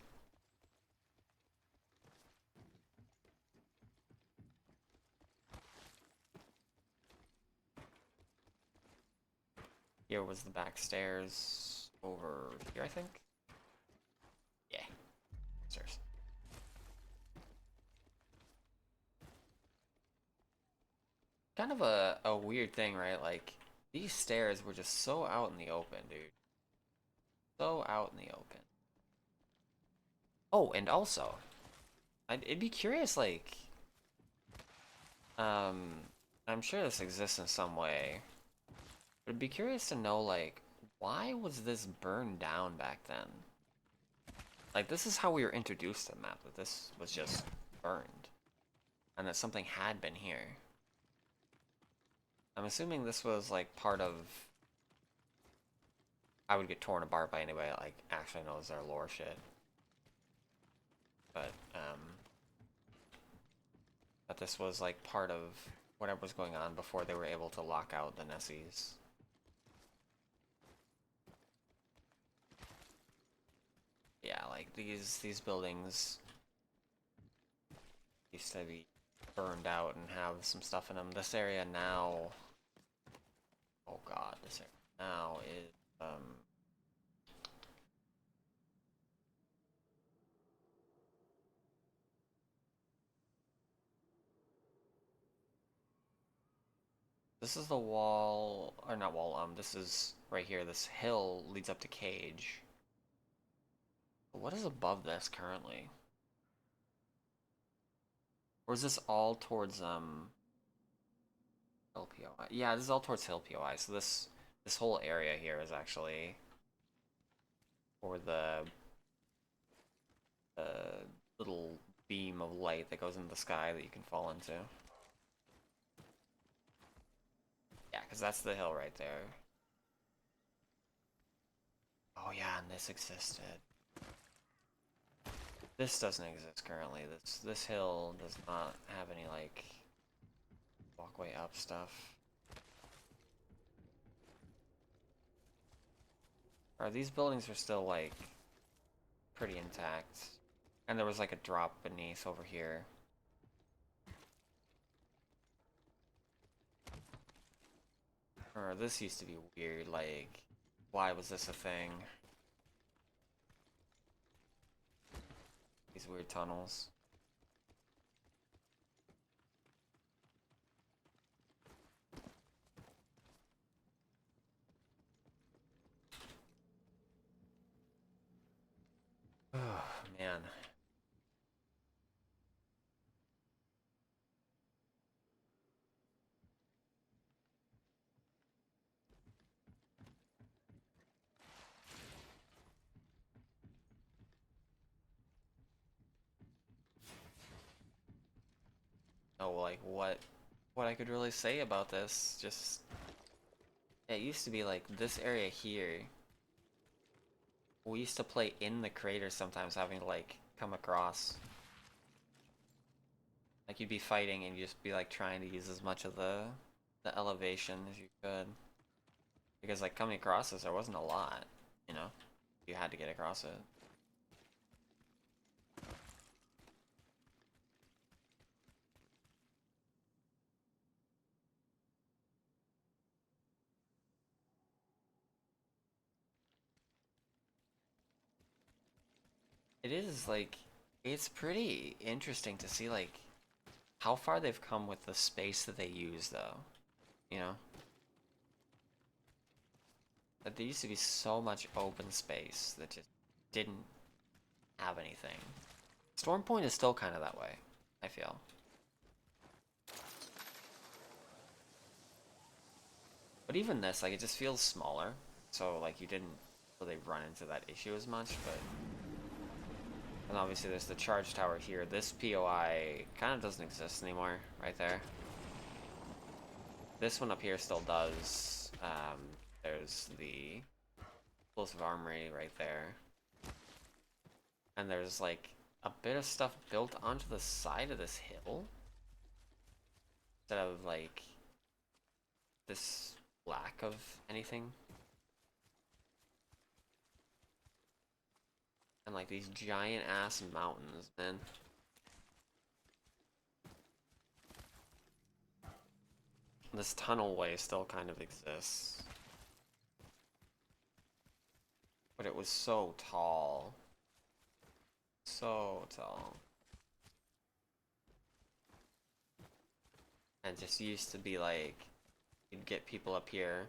Here was the back stairs over here, I think. Yeah, stairs. Kind of a weird thing, right? Like, these stairs were just so out in the open, dude. So out in the open. Oh, and also, it'd be curious, like, I'm sure this exists in some way, but it'd be curious to know, like, why was this burned down back then? Like, this is how we were introduced to the map, that this was just burned, and that something had been here. I'm assuming this was, like, part of... I would get torn apart by anybody that, like, actually knows their lore shit. But this was, like, part of whatever was going on before they were able to lock out the Nessies. Yeah, like, these buildings used to be burned out and have some stuff in them. This area now... Oh god, this area now is, this is the wall, or not wall, this is right here, this hill leads up to Cage. But what is above this currently? Or is this all towards, Hill POI? Yeah, this is all towards Hill POI, so this whole area here is actually for the little beam of light that goes into the sky that you can fall into. Yeah, because that's the hill right there. Oh yeah, and this existed. This doesn't exist currently. This hill does not have any, like, walkway up stuff. Or these buildings are still, like, pretty intact. And there was, like, a drop beneath over here. Or this used to be weird, like, why was this a thing? These weird tunnels. Oh, man. Oh, like, what what I could really say about this. Just it used to be like this area here. We used to play in the crater sometimes, having to like come across. Like you'd be fighting and you'd just be like trying to use as much of the elevation as you could. Because like coming across this, there wasn't a lot, you know? You had to get across it. It is like, it's pretty interesting to see like how far they've come with the space that they use though, you know? That there used to be so much open space that just didn't have anything. Storm Point is still kind of that way, I feel. But even this, like, it just feels smaller. So, like, you didn't really run into that issue as much, but... And obviously there's the charge tower here. This POI kind of doesn't exist anymore, right there. This one up here still does. There's the explosive armory right there. And there's, like, a bit of stuff built onto the side of this hill. Instead of, like, this lack of anything. And like these giant ass mountains, man. This tunnel way still kind of exists. But it was so tall. So tall. And just used to be like, you'd get people up here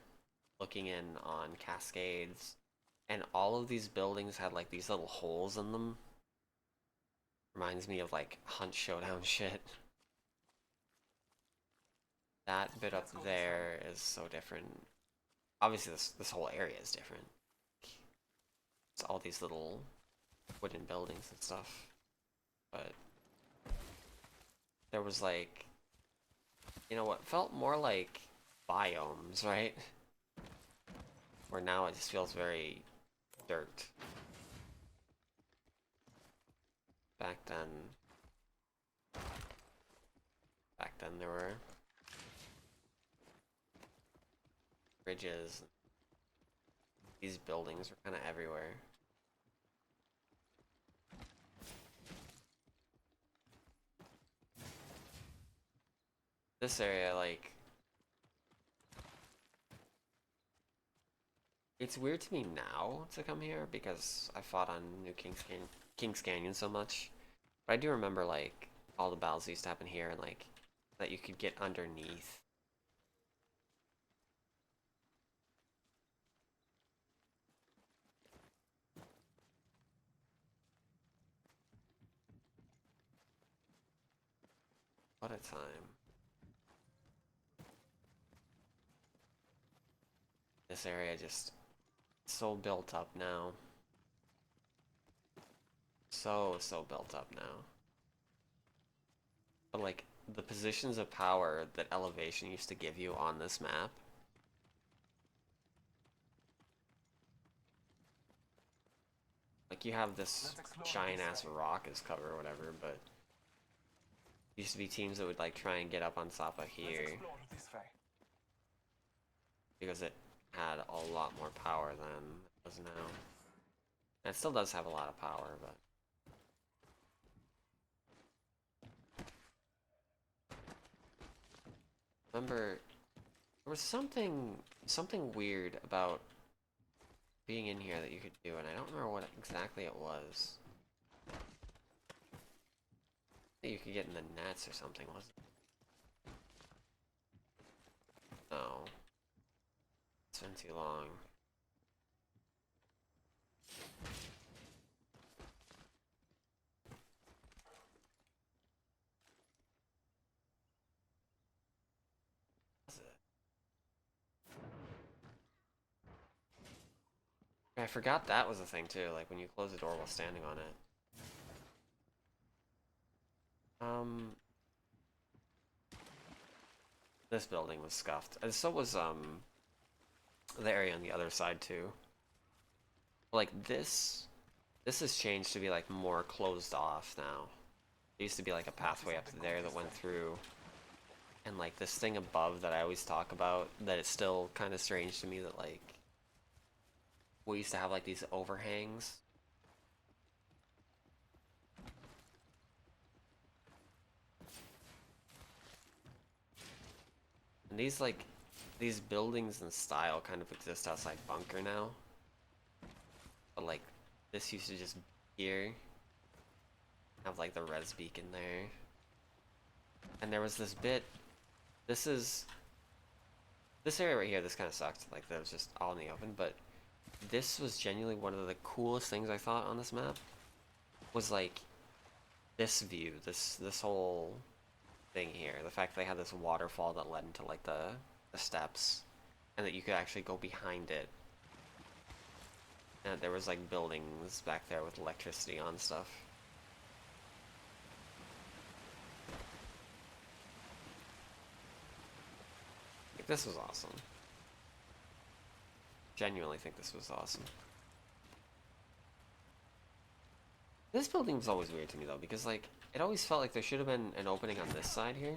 looking in on cascades. And all of these buildings had like these little holes in them. Reminds me of like Hunt Showdown shit. That bit up there is so different. Obviously this whole area is different. It's all these little wooden buildings and stuff. But there was like, you know what felt more like biomes, right? Where now it just feels very dirt. Back then there were bridges. These buildings were kind of everywhere. This area, like, it's weird to me now to come here because I fought on New King's Canyon so much. But I do remember, like, all the battles that used to happen here and, like, that you could get underneath. What a time. This area just so built up now. So built up now. But like the positions of power that elevation used to give you on this map. Like you have this giant ass rock as cover or whatever, but used to be teams that would like try and get up on top of here because it had a lot more power than it does now. And it still does have a lot of power, but remember there was something weird about being in here that you could do, and I don't remember what exactly it was. I think you could get in the nets or something, wasn't it? No. It's been too long. Was it? I forgot that was a thing too, like when you close the door while standing on it. This building was scuffed. And so was the area on the other side too. Like this has changed to be like more closed off now. There used to be like a pathway up there that went through. And like this thing above that I always talk about, that it's still kind of strange to me that like we used to have like these overhangs. And these buildings and style kind of exist outside Bunker now. But like this used to just be here. Have like the res beacon there. And there was this bit, this area right here, this kind of sucked. Like that was just all in the open, but this was genuinely one of the coolest things I thought on this map. Was like this view, this whole thing here. The fact that they had this waterfall that led into like the steps, and that you could actually go behind it. And there was like buildings back there with electricity on stuff. Like, this was awesome. Genuinely think this was awesome. This building was always weird to me though, because like it always felt like there should have been an opening on this side here.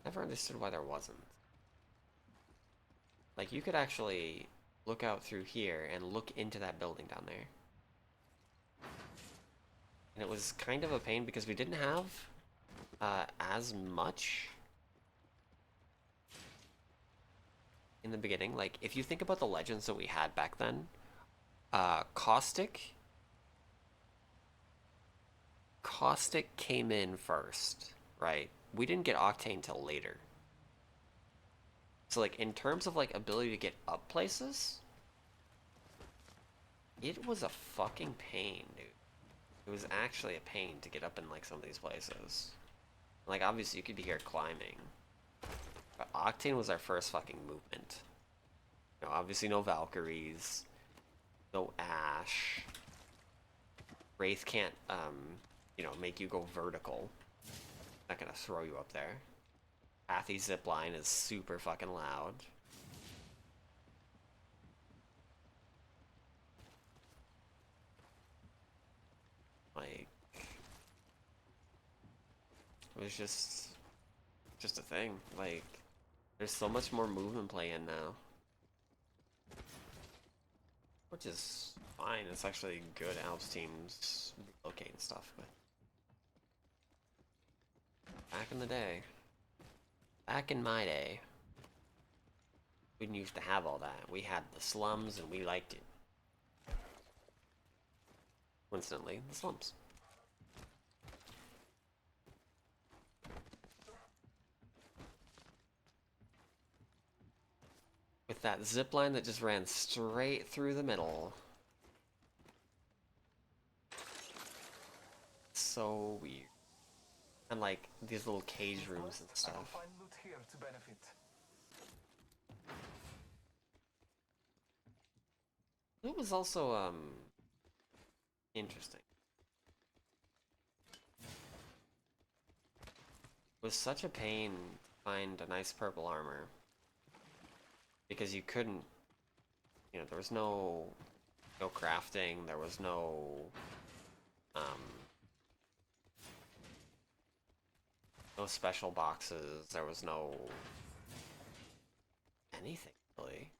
Never understood why there wasn't. Like you could actually look out through here and look into that building down there. And it was kind of a pain because we didn't have as much in the beginning. Like if you think about the legends that we had back then, Caustic came in first, right? We didn't get Octane till later. So like in terms of like ability to get up places, it was a fucking pain, dude. It was actually a pain to get up in like some of these places. Like obviously you could be here climbing, but Octane was our first fucking movement. You know, obviously no Valkyries, no Ashe. Wraith can't you know, make you go vertical. Not gonna throw you up there. Pathy zipline is super fucking loud. Like, it was just a thing. Like, there's so much more movement play in now, which is fine. It's actually good. Alps teams relocate and stuff, but back in the day, back in my day, we didn't used to have all that. We had the slums and we liked it. Coincidentally, the slums. With that zip line that just ran straight through the middle. So weird. And like these little cage rooms and I will stuff. find loot here to benefit. It was also interesting. It was such a pain to find a nice purple armor. Because you couldn't, you know, there was no crafting, there was no no special boxes, there was no anything really.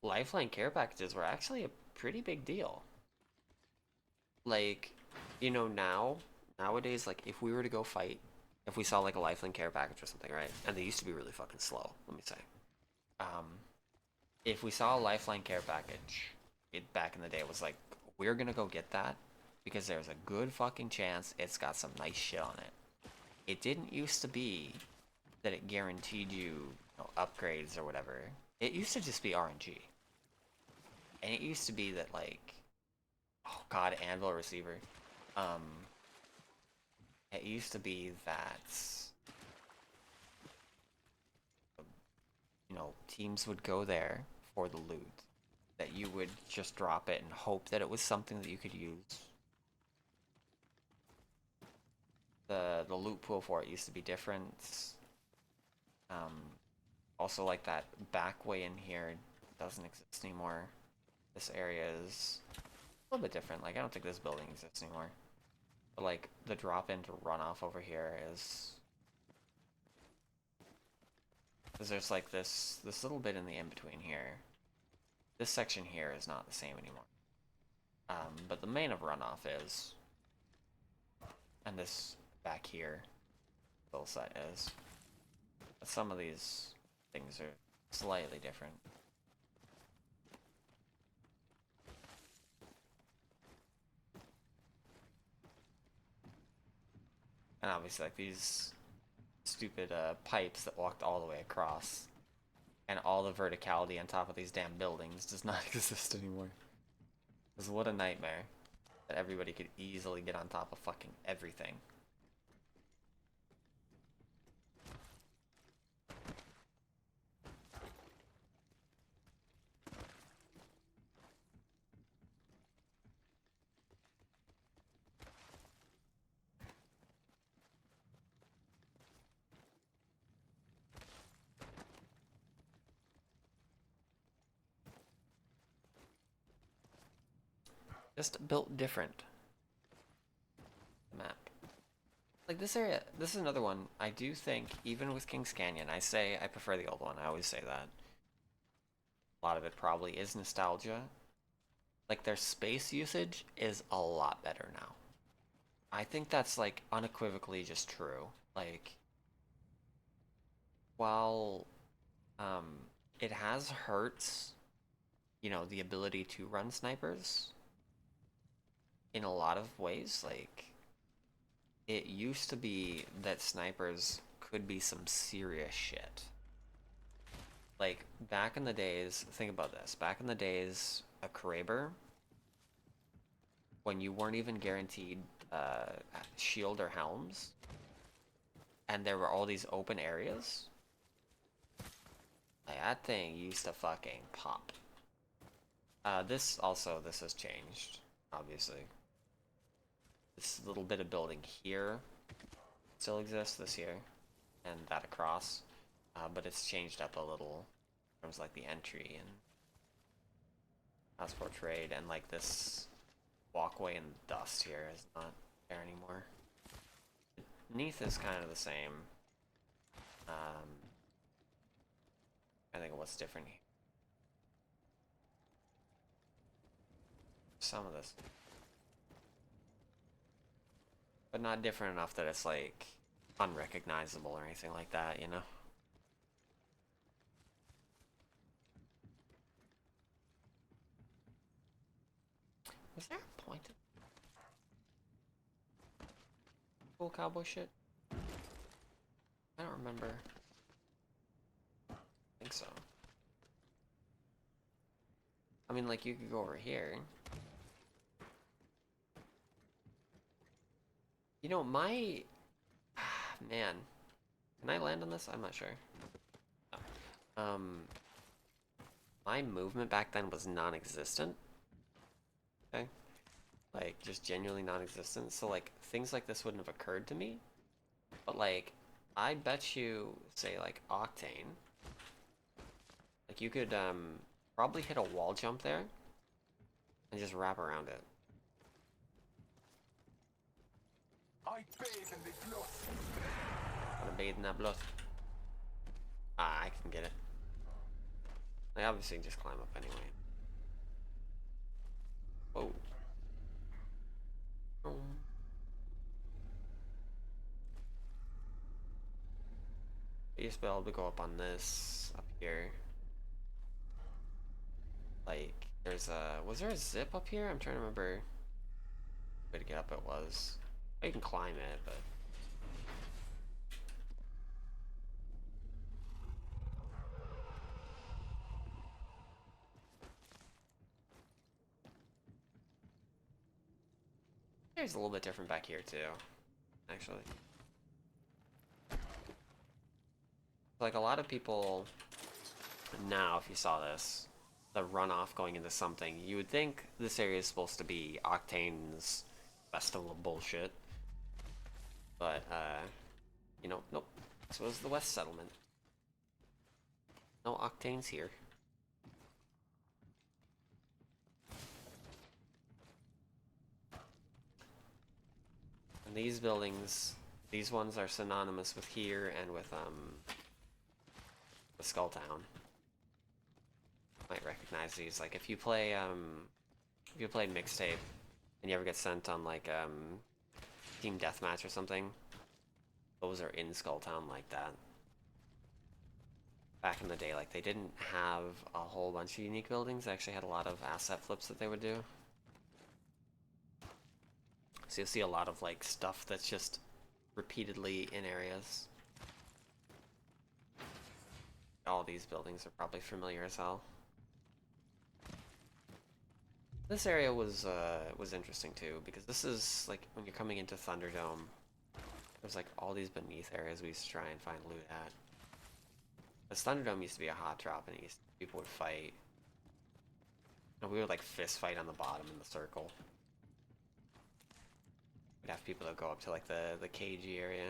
Lifeline care packages were actually a pretty big deal. Like, you know, nowadays, like if we were to go fight, if we saw like a lifeline care package or something, right? And they used to be really fucking slow, let me say. If we saw a lifeline care package, back in the day, it was like, we're gonna go get that because there's a good fucking chance it's got some nice shit on it. It didn't used to be that it guaranteed you know, upgrades or whatever. It used to just be RNG. And it used to be that like, oh god, Anvil receiver. It used to be that, you know, teams would go there for the loot. That you would just drop it and hope that it was something that you could use. the loot pool for it used to be different. Also, like that back way in here doesn't exist anymore. This area is a little bit different. Like, I don't think this building exists anymore. But like the drop into runoff over here is, because there's like this little bit in the in between here. This section here is not the same anymore. But the main of runoff is, and this back here, little set is. But some of these things are slightly different. And obviously, like these stupid pipes that walked all the way across, and all the verticality on top of these damn buildings does not exist anymore. Because what a nightmare that everybody could easily get on top of fucking everything. Just built different. Map. Like this area, this is another one. I do think, even with Kings Canyon, I say I prefer the old one. I always say that. A lot of it probably is nostalgia. Like their space usage is a lot better now. I think that's like unequivocally just true. Like, while it has hurt, you know, the ability to run snipers in a lot of ways. Like, it used to be that snipers could be some serious shit. Like, back in the days, think about this. Back in the days, a Kraber, when you weren't even guaranteed shield or helms, and there were all these open areas, like, that thing used to fucking pop. This has changed, obviously. This little bit of building here still exists, this here, and that across, but it's changed up a little in terms of like the entry and passport trade, and like this walkway and dust here is not there anymore. Beneath is kind of the same. I think what's different here. Some of this, but not different enough that it's like unrecognizable or anything like that, you know? Was there a point? Cool cowboy shit? I don't remember. I think so. I mean, like, you could go over here. You know, my... man. Can I land on this? I'm not sure. Oh. My movement back then was non-existent. Okay? Like, just genuinely non-existent. So, like, things like this wouldn't have occurred to me. But, like, I bet you, say, like, Octane. Like, you could, probably hit a wall jump there. And just wrap around it. I bathe in the blood. Wanna bathe in that blood? Ah, I can get it. I obviously just climb up anyway. Whoa. I used to be able to go up on this, up here. Like, there's a... was there a zip up here? I'm trying to remember. Way to get up it was. You can climb it, but... there's a little bit different back here, too. Actually. Like, a lot of people... now, if you saw this, the runoff going into something, you would think this area is supposed to be Octane's festival of bullshit. But, you know, nope. This was the West Settlement. No octanes here. And these buildings, these ones are synonymous with here and with Skulltown. Might recognize these. Like if you play if you played Mixtape and you ever get sent on like Team Deathmatch or something, those are in Skulltown like that. Back in the day, like they didn't have a whole bunch of unique buildings. They actually had a lot of asset flips that they would do. So you'll see a lot of like stuff that's just repeatedly in areas. All these buildings are probably familiar as hell. This area was interesting too, because this is like when you're coming into Thunderdome, there's like all these beneath areas we used to try and find loot at. This Thunderdome used to be a hot drop, and people would fight. And we would like fist fight on the bottom in the circle. We'd have people that go up to like the cagey area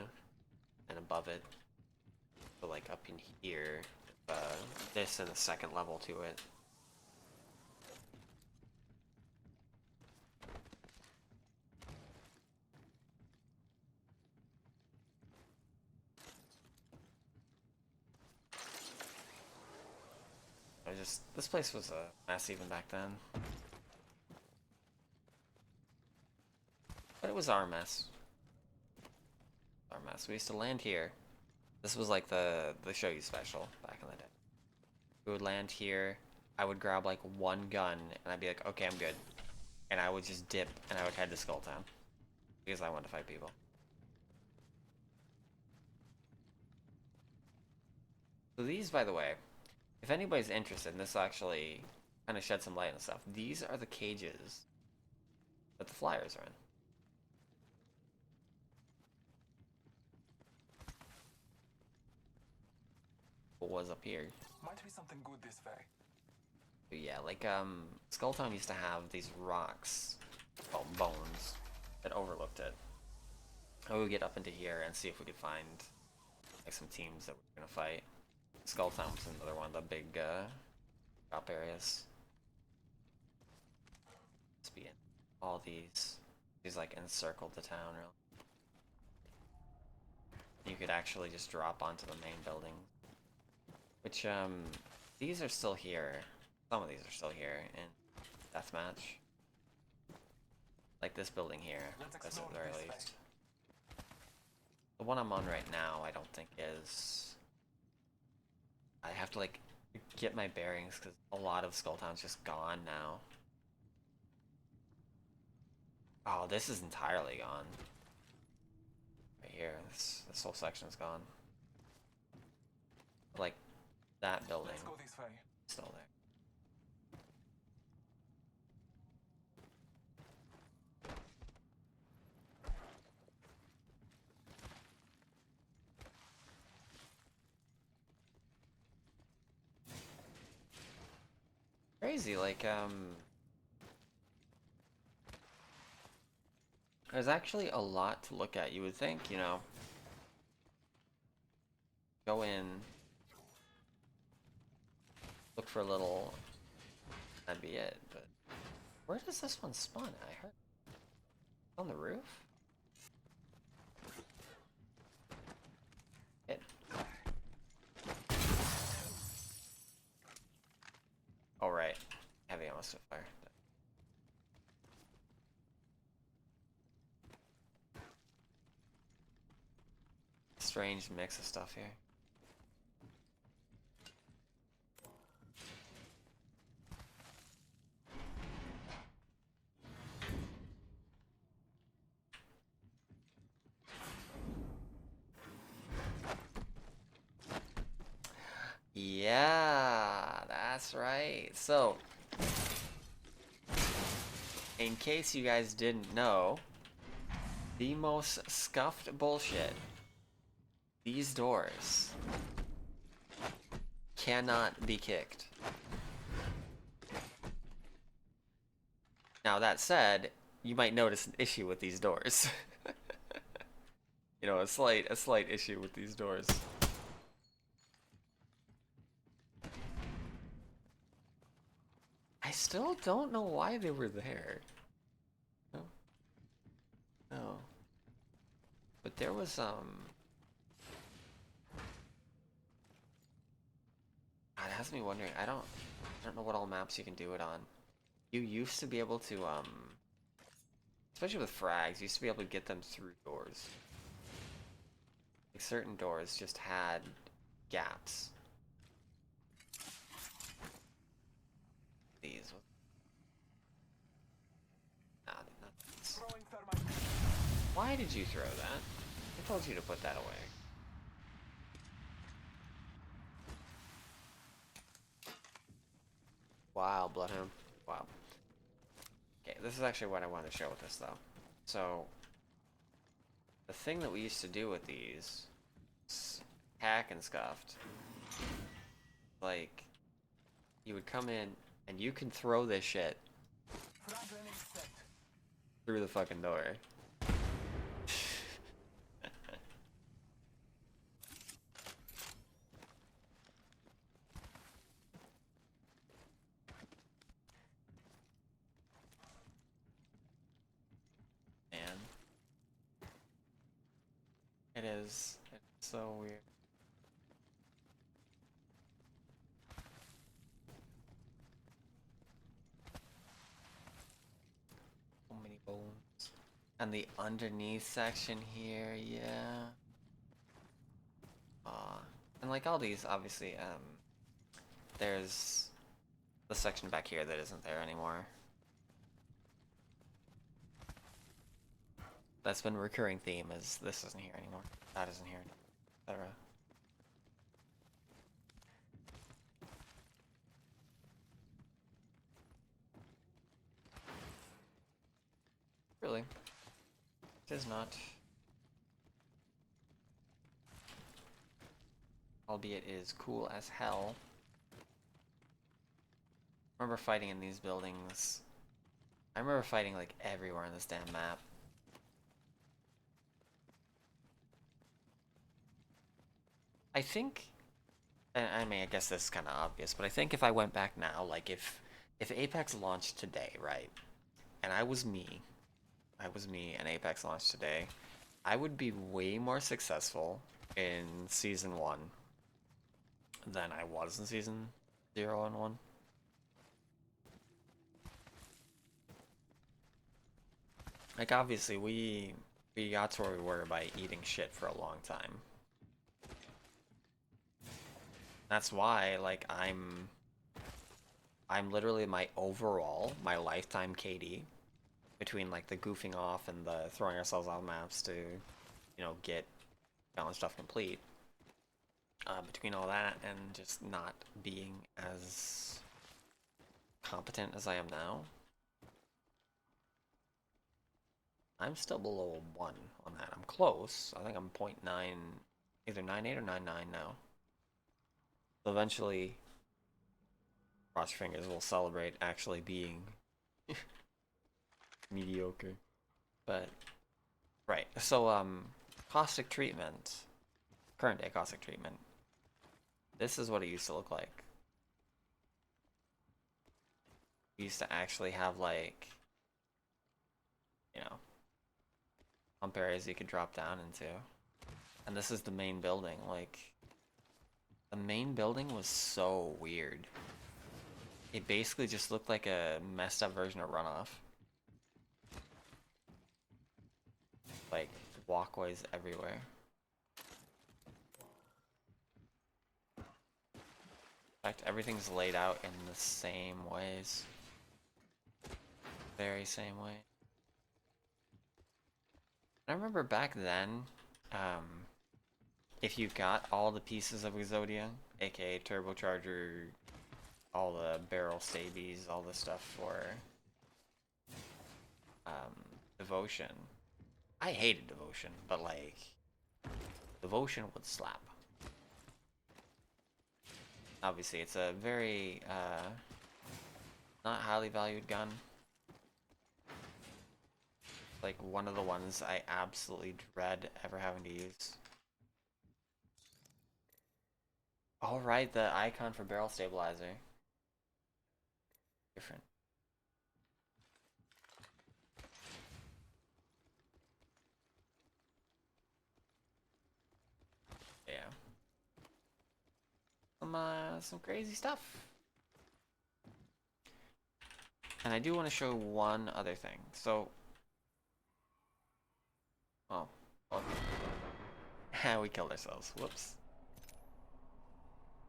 and above it. So like up in here, this and a second level to it. This place was a mess even back then. But it was our mess. Our mess. We used to land here. This was like the Shoyu special back in the day. We would land here. I would grab like one gun and I'd be like, okay, I'm good. And I would just dip and I would head to Skulltown. Because I wanted to fight people. So these, by the way, if anybody's interested, and this actually kind of shed some light on stuff, these are the cages that the flyers are in. What was up here? Might be something good this way. But yeah, like Skulltown used to have these rocks, well, bones, that overlooked it. I would get up into here and see if we could find like some teams that were gonna fight. Skulltown was another one of the big drop areas. Let's be in all these like encircled the town really. You could actually just drop onto the main building. Which these are still here. Some of these are still here in Deathmatch. Like this building here, at the very least. The one I'm on right now, I don't think is. I have to like get my bearings because a lot of Skulltown's just gone now. Oh, this is entirely gone. Right here, this whole section is gone. Like that building, Let's go this way. still there. Crazy, like, there's actually a lot to look at. You would think, you know, go in, look for a little, that'd be it, but where does this one spawn at? I heard on the roof? It. Oh, right. Heavy ammo fire. Strange mix of stuff here. Yeah, that's right. So, in case you guys didn't know, the most scuffed bullshit, these doors cannot be kicked. Now that said, you might notice an issue with these doors. You know, a slight issue with these doors. I still don't know why they were there. No. No. But there was, God, it has me wondering. I don't know what all maps you can do it on. You used to be able to, especially with frags, you used to be able to get them through doors. Like certain doors just had gaps. These. Nah, not these. Throwing thermite. Why did you throw that? I told you to put that away. Wow, Bloodhound. Wow. Okay, this is actually what I wanted to show with this, though. So, the thing that we used to do with these, hack and scuffed, like, you would come in, and you can throw this shit Frag grenade set. through the fucking door. Man. It is. It's so weird. So many bones. And the underneath section here, yeah. And like all these, obviously, there's the section back here that isn't there anymore. That's been a recurring theme, is this isn't here anymore, that isn't here, etc. Really? It is not. Albeit it is cool as hell. I remember fighting in these buildings. I remember fighting like everywhere on this damn map. I think, and I mean, I guess this is kind of obvious, but I think if I went back now, like if Apex launched today, right, and I was me, and Apex launched today, I would be way more successful in Season 1 than I was in Season 0 and 1. Like, obviously, we got to where we were by eating shit for a long time. That's why, like, I'm literally my lifetime KD, between, like, the goofing off and the throwing ourselves off maps to, you know, get challenge stuff complete. Between all that and just not being as competent as I am now, I'm still below 1 on that. I'm close. I think I'm 0.9, either 9.8 or 9.9 now. So eventually, cross your fingers, we'll celebrate actually being mediocre. But, right. So, caustic treatment. Current day caustic treatment. This is what it used to look like. We used to actually have, like, you know, pump areas you could drop down into. And this is the main building. Like, the main building was so weird. It basically just looked like a messed up version of Runoff. Like, walkways everywhere. In fact, everything's laid out in the same ways. Very same way. I remember back then, if you got all the pieces of Exodia, aka turbocharger, all the barrel stabies, all the stuff for devotion. I hated devotion, but like devotion would slap. Obviously, it's a very not highly valued gun. Like one of the ones I absolutely dread ever having to use. All right, the icon for barrel stabilizer. Different. Yeah. Some crazy stuff. And I do want to show one other thing. So, oh, well, we killed ourselves. Whoops.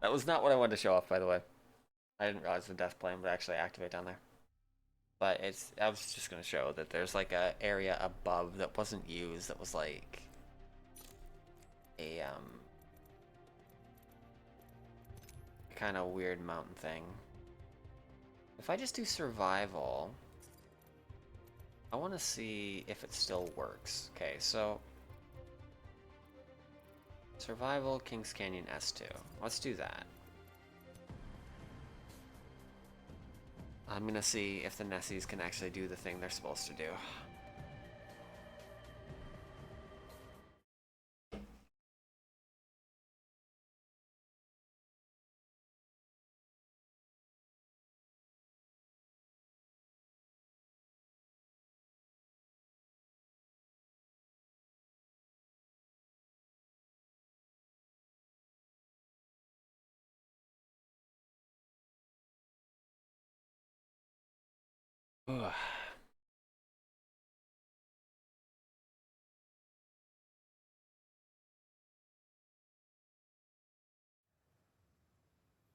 That was not what I wanted to show off, by the way. I didn't realize the death plane would actually activate down there. But I was just gonna show that there's like a area above that wasn't used that was like a kind of weird mountain thing. If I just do survival, I want to see if it still works. Okay, so survival Kings Canyon S2. Let's do that. I'm gonna see if the Nessies can actually do the thing they're supposed to do. Ugh.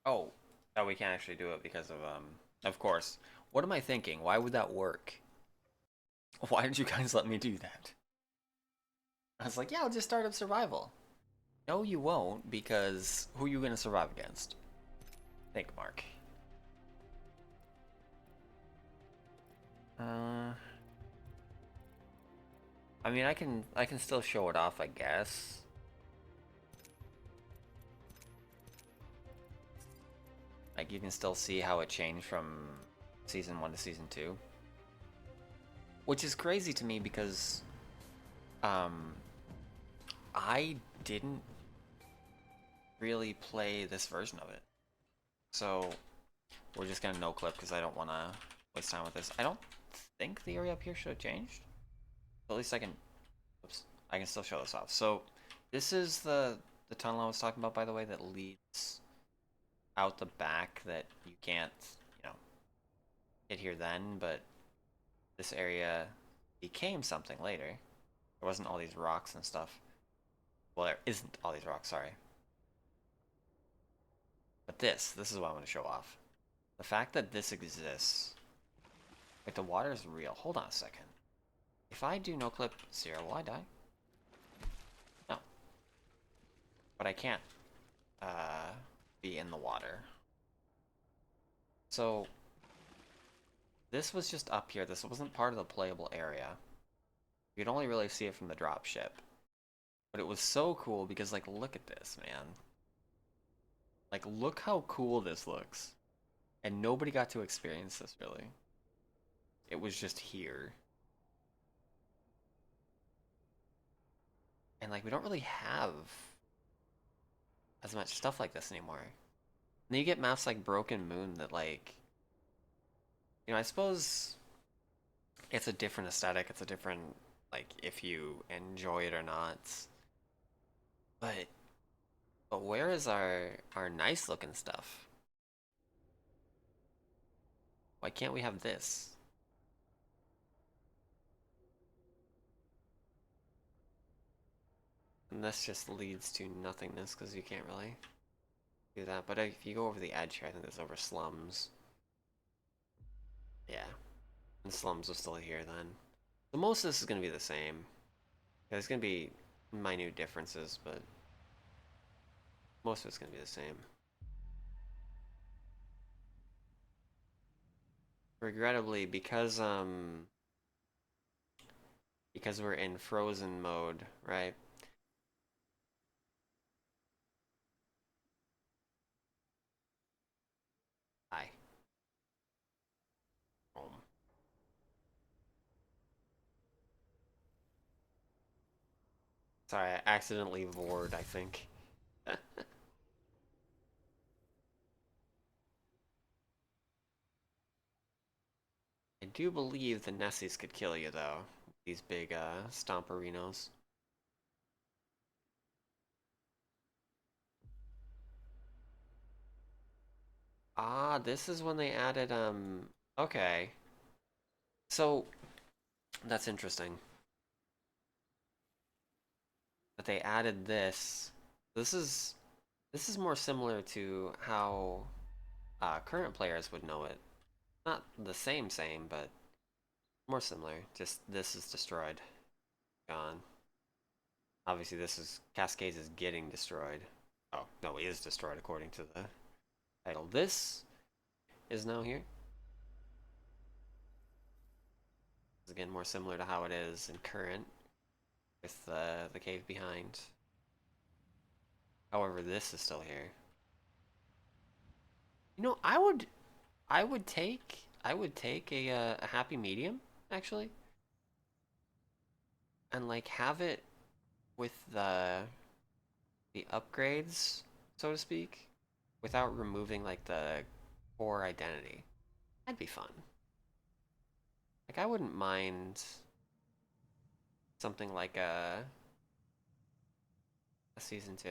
Oh, we can't actually do it because of course. What am I thinking? Why would that work? Why did you guys let me do that? I was like, yeah, I'll just start up survival. No, you won't, because who are you gonna survive against? Think, Mark. I mean, I can still show it off, I guess. Like you can still see how it changed from season 1 to season 2. Which is crazy to me because I didn't really play this version of it. So we're just gonna no clip because I don't want to waste time with this. I don't think the area up here should have changed. But at least I can, oops, I can still show this off. So this is the tunnel I was talking about, by the way, that leads out the back that you can't, you know, hit here then, but this area became something later. There wasn't all these rocks and stuff. Well, there isn't all these rocks, sorry. But this is what I want to show off. The fact that this exists. Like, the water is real. Hold on a second. If I do no clip 0, will I die? No. But I can't be in the water. So, this was just up here. This wasn't part of the playable area. You could only really see it from the dropship. But it was so cool because, like, look at this, man. Like, look how cool this looks. And nobody got to experience this, really. It was just here. And, like, we don't really have as much stuff like this anymore. And then you get maps like Broken Moon that, like, you know, I suppose it's a different aesthetic. It's a different, like, if you enjoy it or not. But where is our nice looking stuff? Why can't we have this? And this just leads to nothingness because you can't really do that. But if you go over the edge here, I think there's over slums. Yeah. And slums are still here then. So most of this is going to be the same. There's going to be minute differences, but most of it's going to be the same. Regrettably, because we're in frozen mode, right? Hi. Home. Sorry, I accidentally vored, I think. I do believe the Nessies could kill you, though. These big, Stomperinos. Ah, this is when they added, okay. So, that's interesting. But they added this. This is more similar to how current players would know it. Not the same, but more similar. Just this is destroyed. Gone. Obviously, this is Cascades is getting destroyed. Oh, no, it is destroyed according to the title. This is now here. This is again more similar to how it is in current with the cave behind. However, this is still here. You know, I would take a happy medium actually, and like have it with the upgrades, so to speak, without removing like the core identity. That'd be fun. Like I wouldn't mind something like a season 2.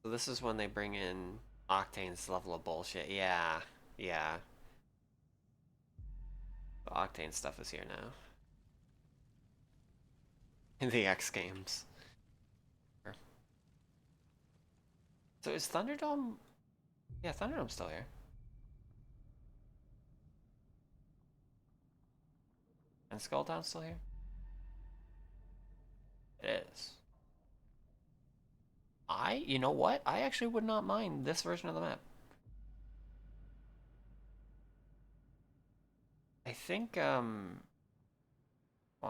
So this is when they bring in Octane's level of bullshit. Yeah, yeah. The Octane stuff is here now. In the X Games. So is Thunderdome? Yeah, Thunderdome's still here. And Skulltown's still here? It is. You know what? I actually would not mind this version of the map. I think, well,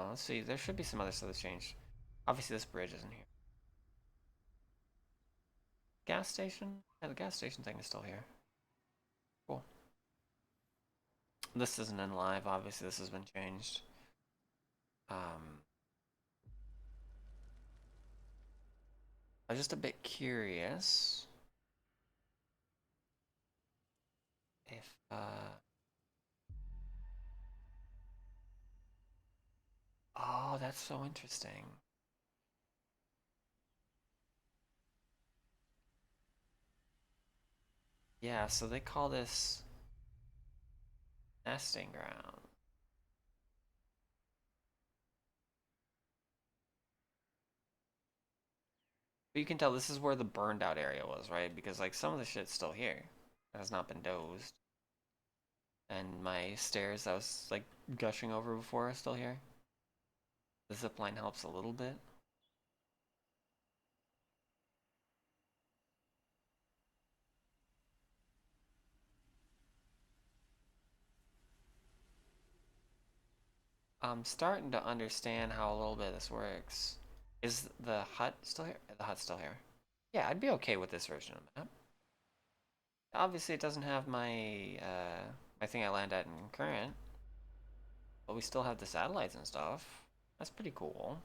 let's see. There should be some other stuff that's changed. Obviously, this bridge isn't here. Gas station? Yeah, the gas station thing is still here. Cool. This isn't in live. Obviously, this has been changed. I'm just a bit curious if, oh, that's so interesting. Yeah, so they call this nesting ground. But you can tell this is where the burned out area was, right? Because like some of the shit's still here. It has not been dozed. And my stairs that was like gushing over before are still here. The zipline helps a little bit. I'm starting to understand how a little bit of this works. Is the hut still here? The hut's still here. Yeah, I'd be okay with this version of the map. Obviously, it doesn't have my my thing I land at in current, but we still have the satellites and stuff. That's pretty cool.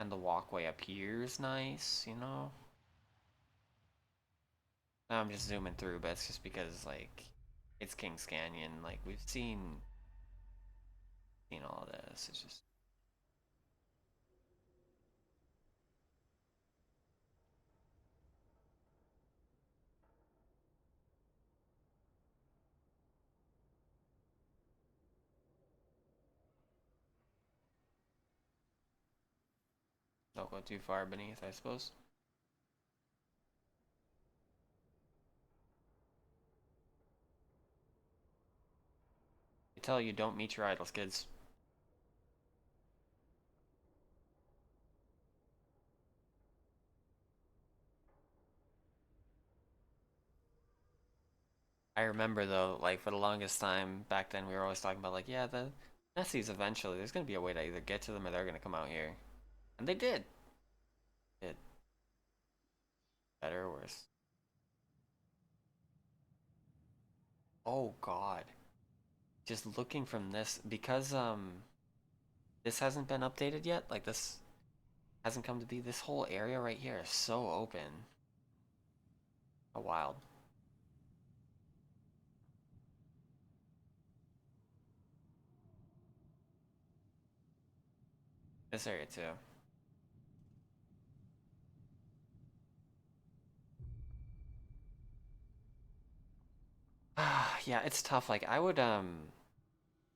And the walkway up here is nice, you know? Now I'm just zooming through, but it's just because, like, it's Kings Canyon. Like, we've seen all of this. It's just... Don't go too far beneath, I suppose. I tell you, don't meet your idols, kids. I remember, though, like, for the longest time back then, we were always talking about, like, yeah, the Nessies eventually, there's gonna be a way to either get to them or they're gonna come out here. And they did. Did. Better or worse? Oh, God. Just looking from this, because, this hasn't been updated yet. Like this hasn't come to be. This whole area right here is so open. Oh, wild. This area too. Yeah, it's tough. Like I would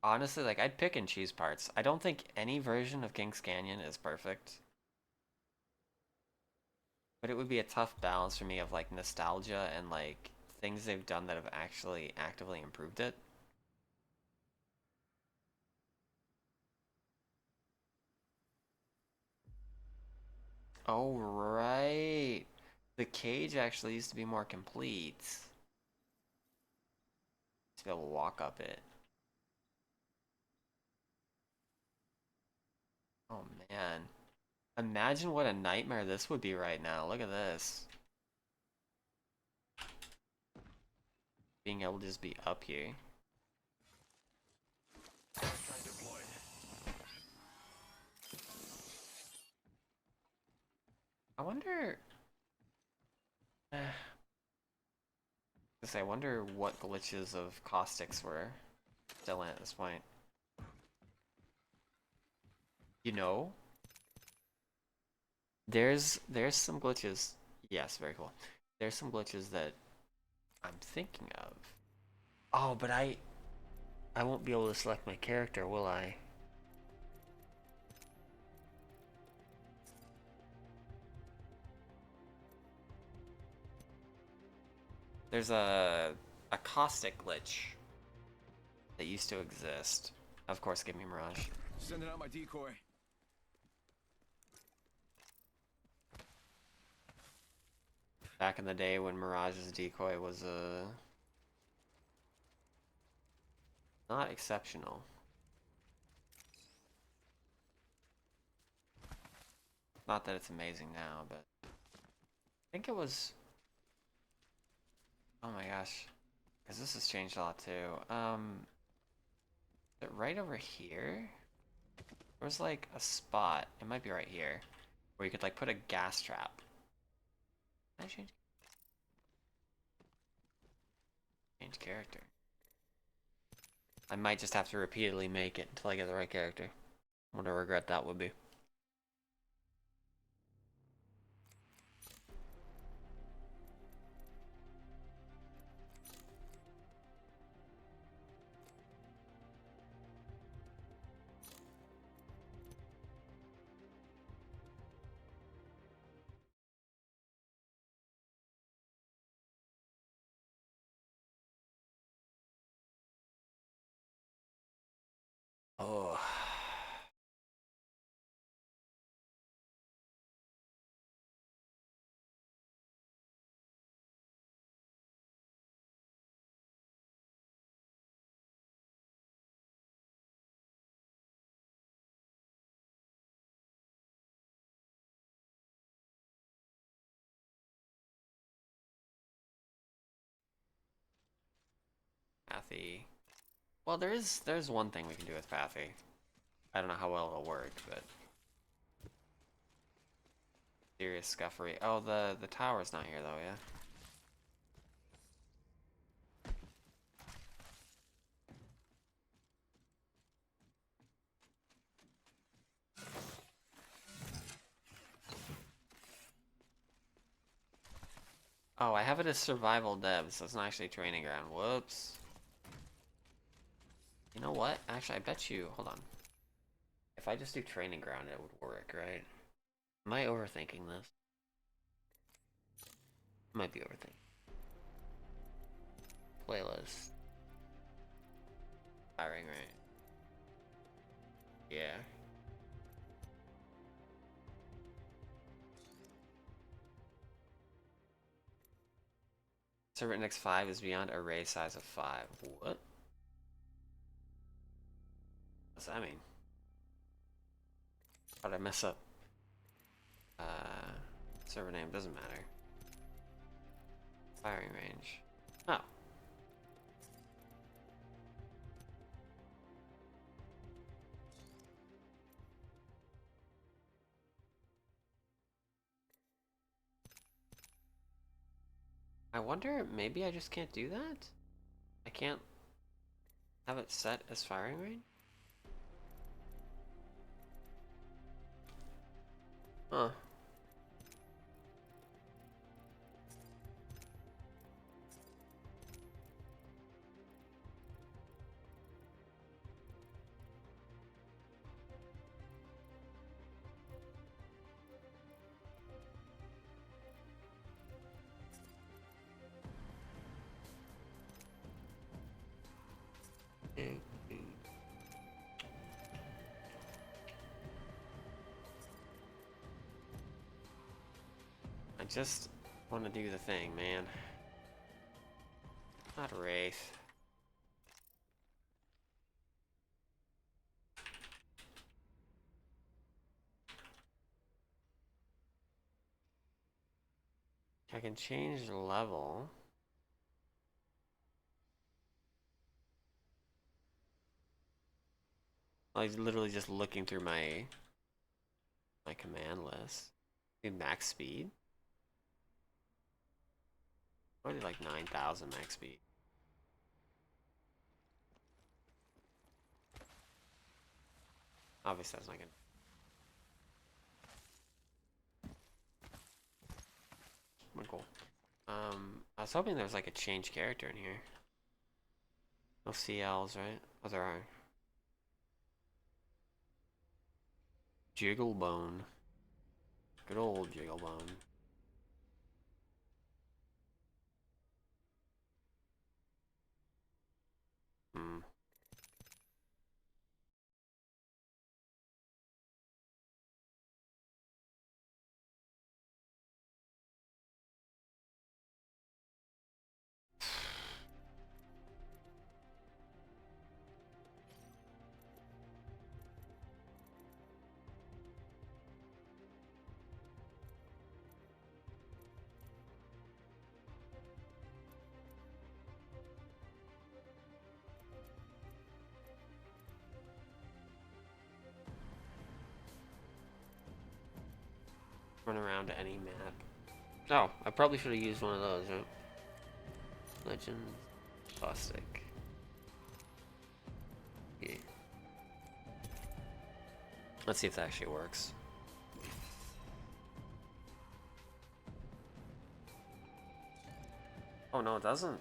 honestly, like I'd pick and choose parts. I don't think any version of Kings Canyon is perfect. But it would be a tough balance for me of like nostalgia and like things they've done that have actually actively improved it. Oh, right. The cage actually used to be more complete. To be able to walk up it. Oh, man. Imagine what a nightmare this would be right now. Look at this. Being able to just be up here. I wonder... I wonder what glitches of caustics were still in at this point. You know? There's some glitches. Yes, very cool. There's some glitches that I'm thinking of. Oh, but I won't be able to select my character, will I? There's a caustic glitch that used to exist. Of course, give me Mirage. Sending out my decoy. Back in the day when Mirage's decoy was not exceptional. Not that it's amazing now, but I think it was. Oh my gosh, because this has changed a lot too. Is it right over here? There was like a spot. It might be right here, where you could like put a gas trap. Can I change character? I might just have to repeatedly make it until I get the right character. What a regret that would be. Oh. Pathy. Well, there's one thing we can do with Pathy. I don't know how well it'll work, but serious scuffery. Oh, the tower's not here though, yeah. Oh, I have it as survival dev, so it's not actually training ground. Whoops. You know what? Actually, I bet you. Hold on. If I just do training ground, it would work, right? Am I overthinking this? Might be overthinking. Playlist. Firing range. Yeah. Server index 5 is beyond array size of 5. What? What's that mean? How did I mess up? Server name doesn't matter. Firing range. Oh. I wonder, maybe I just can't do that? I can't have it set as firing range? Huh. I just want to do the thing, man. Not a Wraith. I can change the level. Like literally just looking through my command list. Do max speed. Probably like 9,000 max speed. Obviously that's not gonna. Cool. I was hoping there was like a change character in here. No CLs, right? Oh, there are. Jigglebone. Good old Jigglebone. Hmm. Run around to any map. Oh, I probably should have used one of those, right? Legends Plastic. Yeah. Let's see if that actually works. Oh no, it doesn't.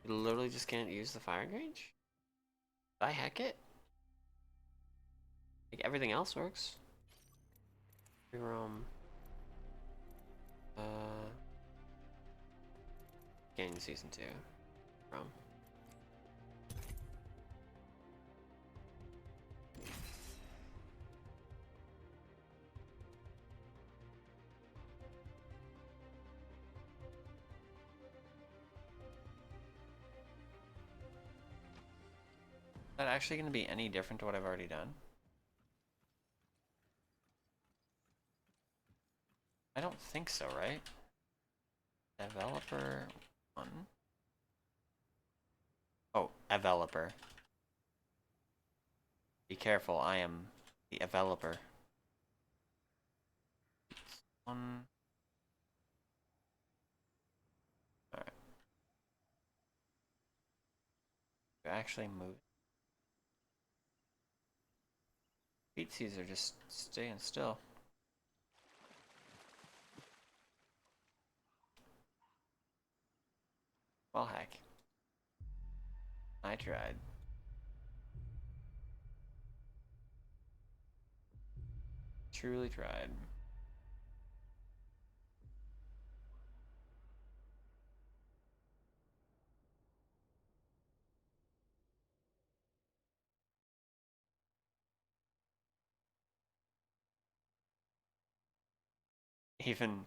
You literally just can't use the firing range? Did I hack it? Like everything else works. From Game Season 2. From. Is that actually going to be any different to what I've already done? I don't think so, right? Developer 1. Oh, developer. Be careful, I am the developer. One. Alright. You actually move. Beatsies are just staying still. Well, heck. I tried. Truly tried. Even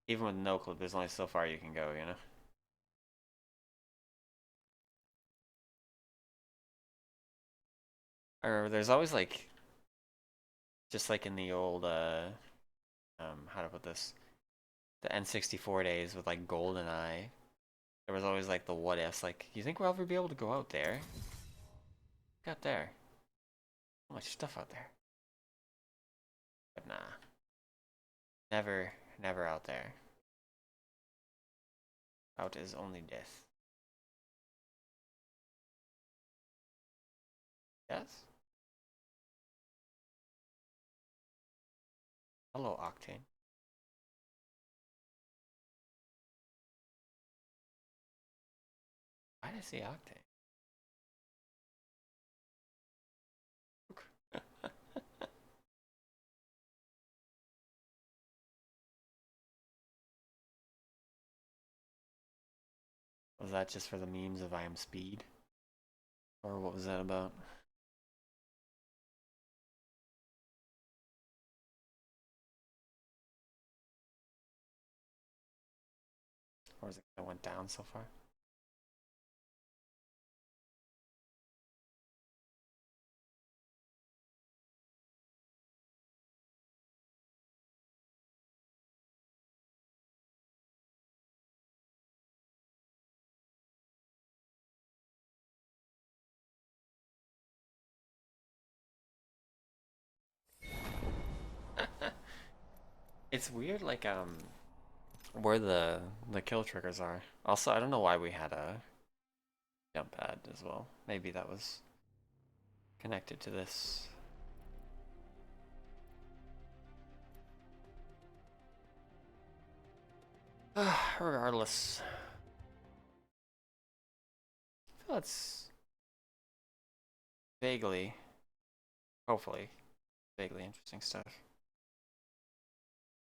with no clip, there's only so far you can go, you know? Or there's always like, just like in the old, how to put this? The N64 days with like GoldenEye. There was always like the what ifs, like, you think we'll ever be able to go out there? Look out there. So much stuff out there. But nah. Never out there. Out is only death. Yes? Hello, Octane. Why did I say Octane? Was that just for the memes of I am speed? Or what was that about? Or is it that went down so far? It's weird, like where the kill triggers are. Also, I don't know why we had a jump pad as well. Maybe that was connected to this. Regardless, I feel it's vaguely, hopefully, vaguely interesting stuff.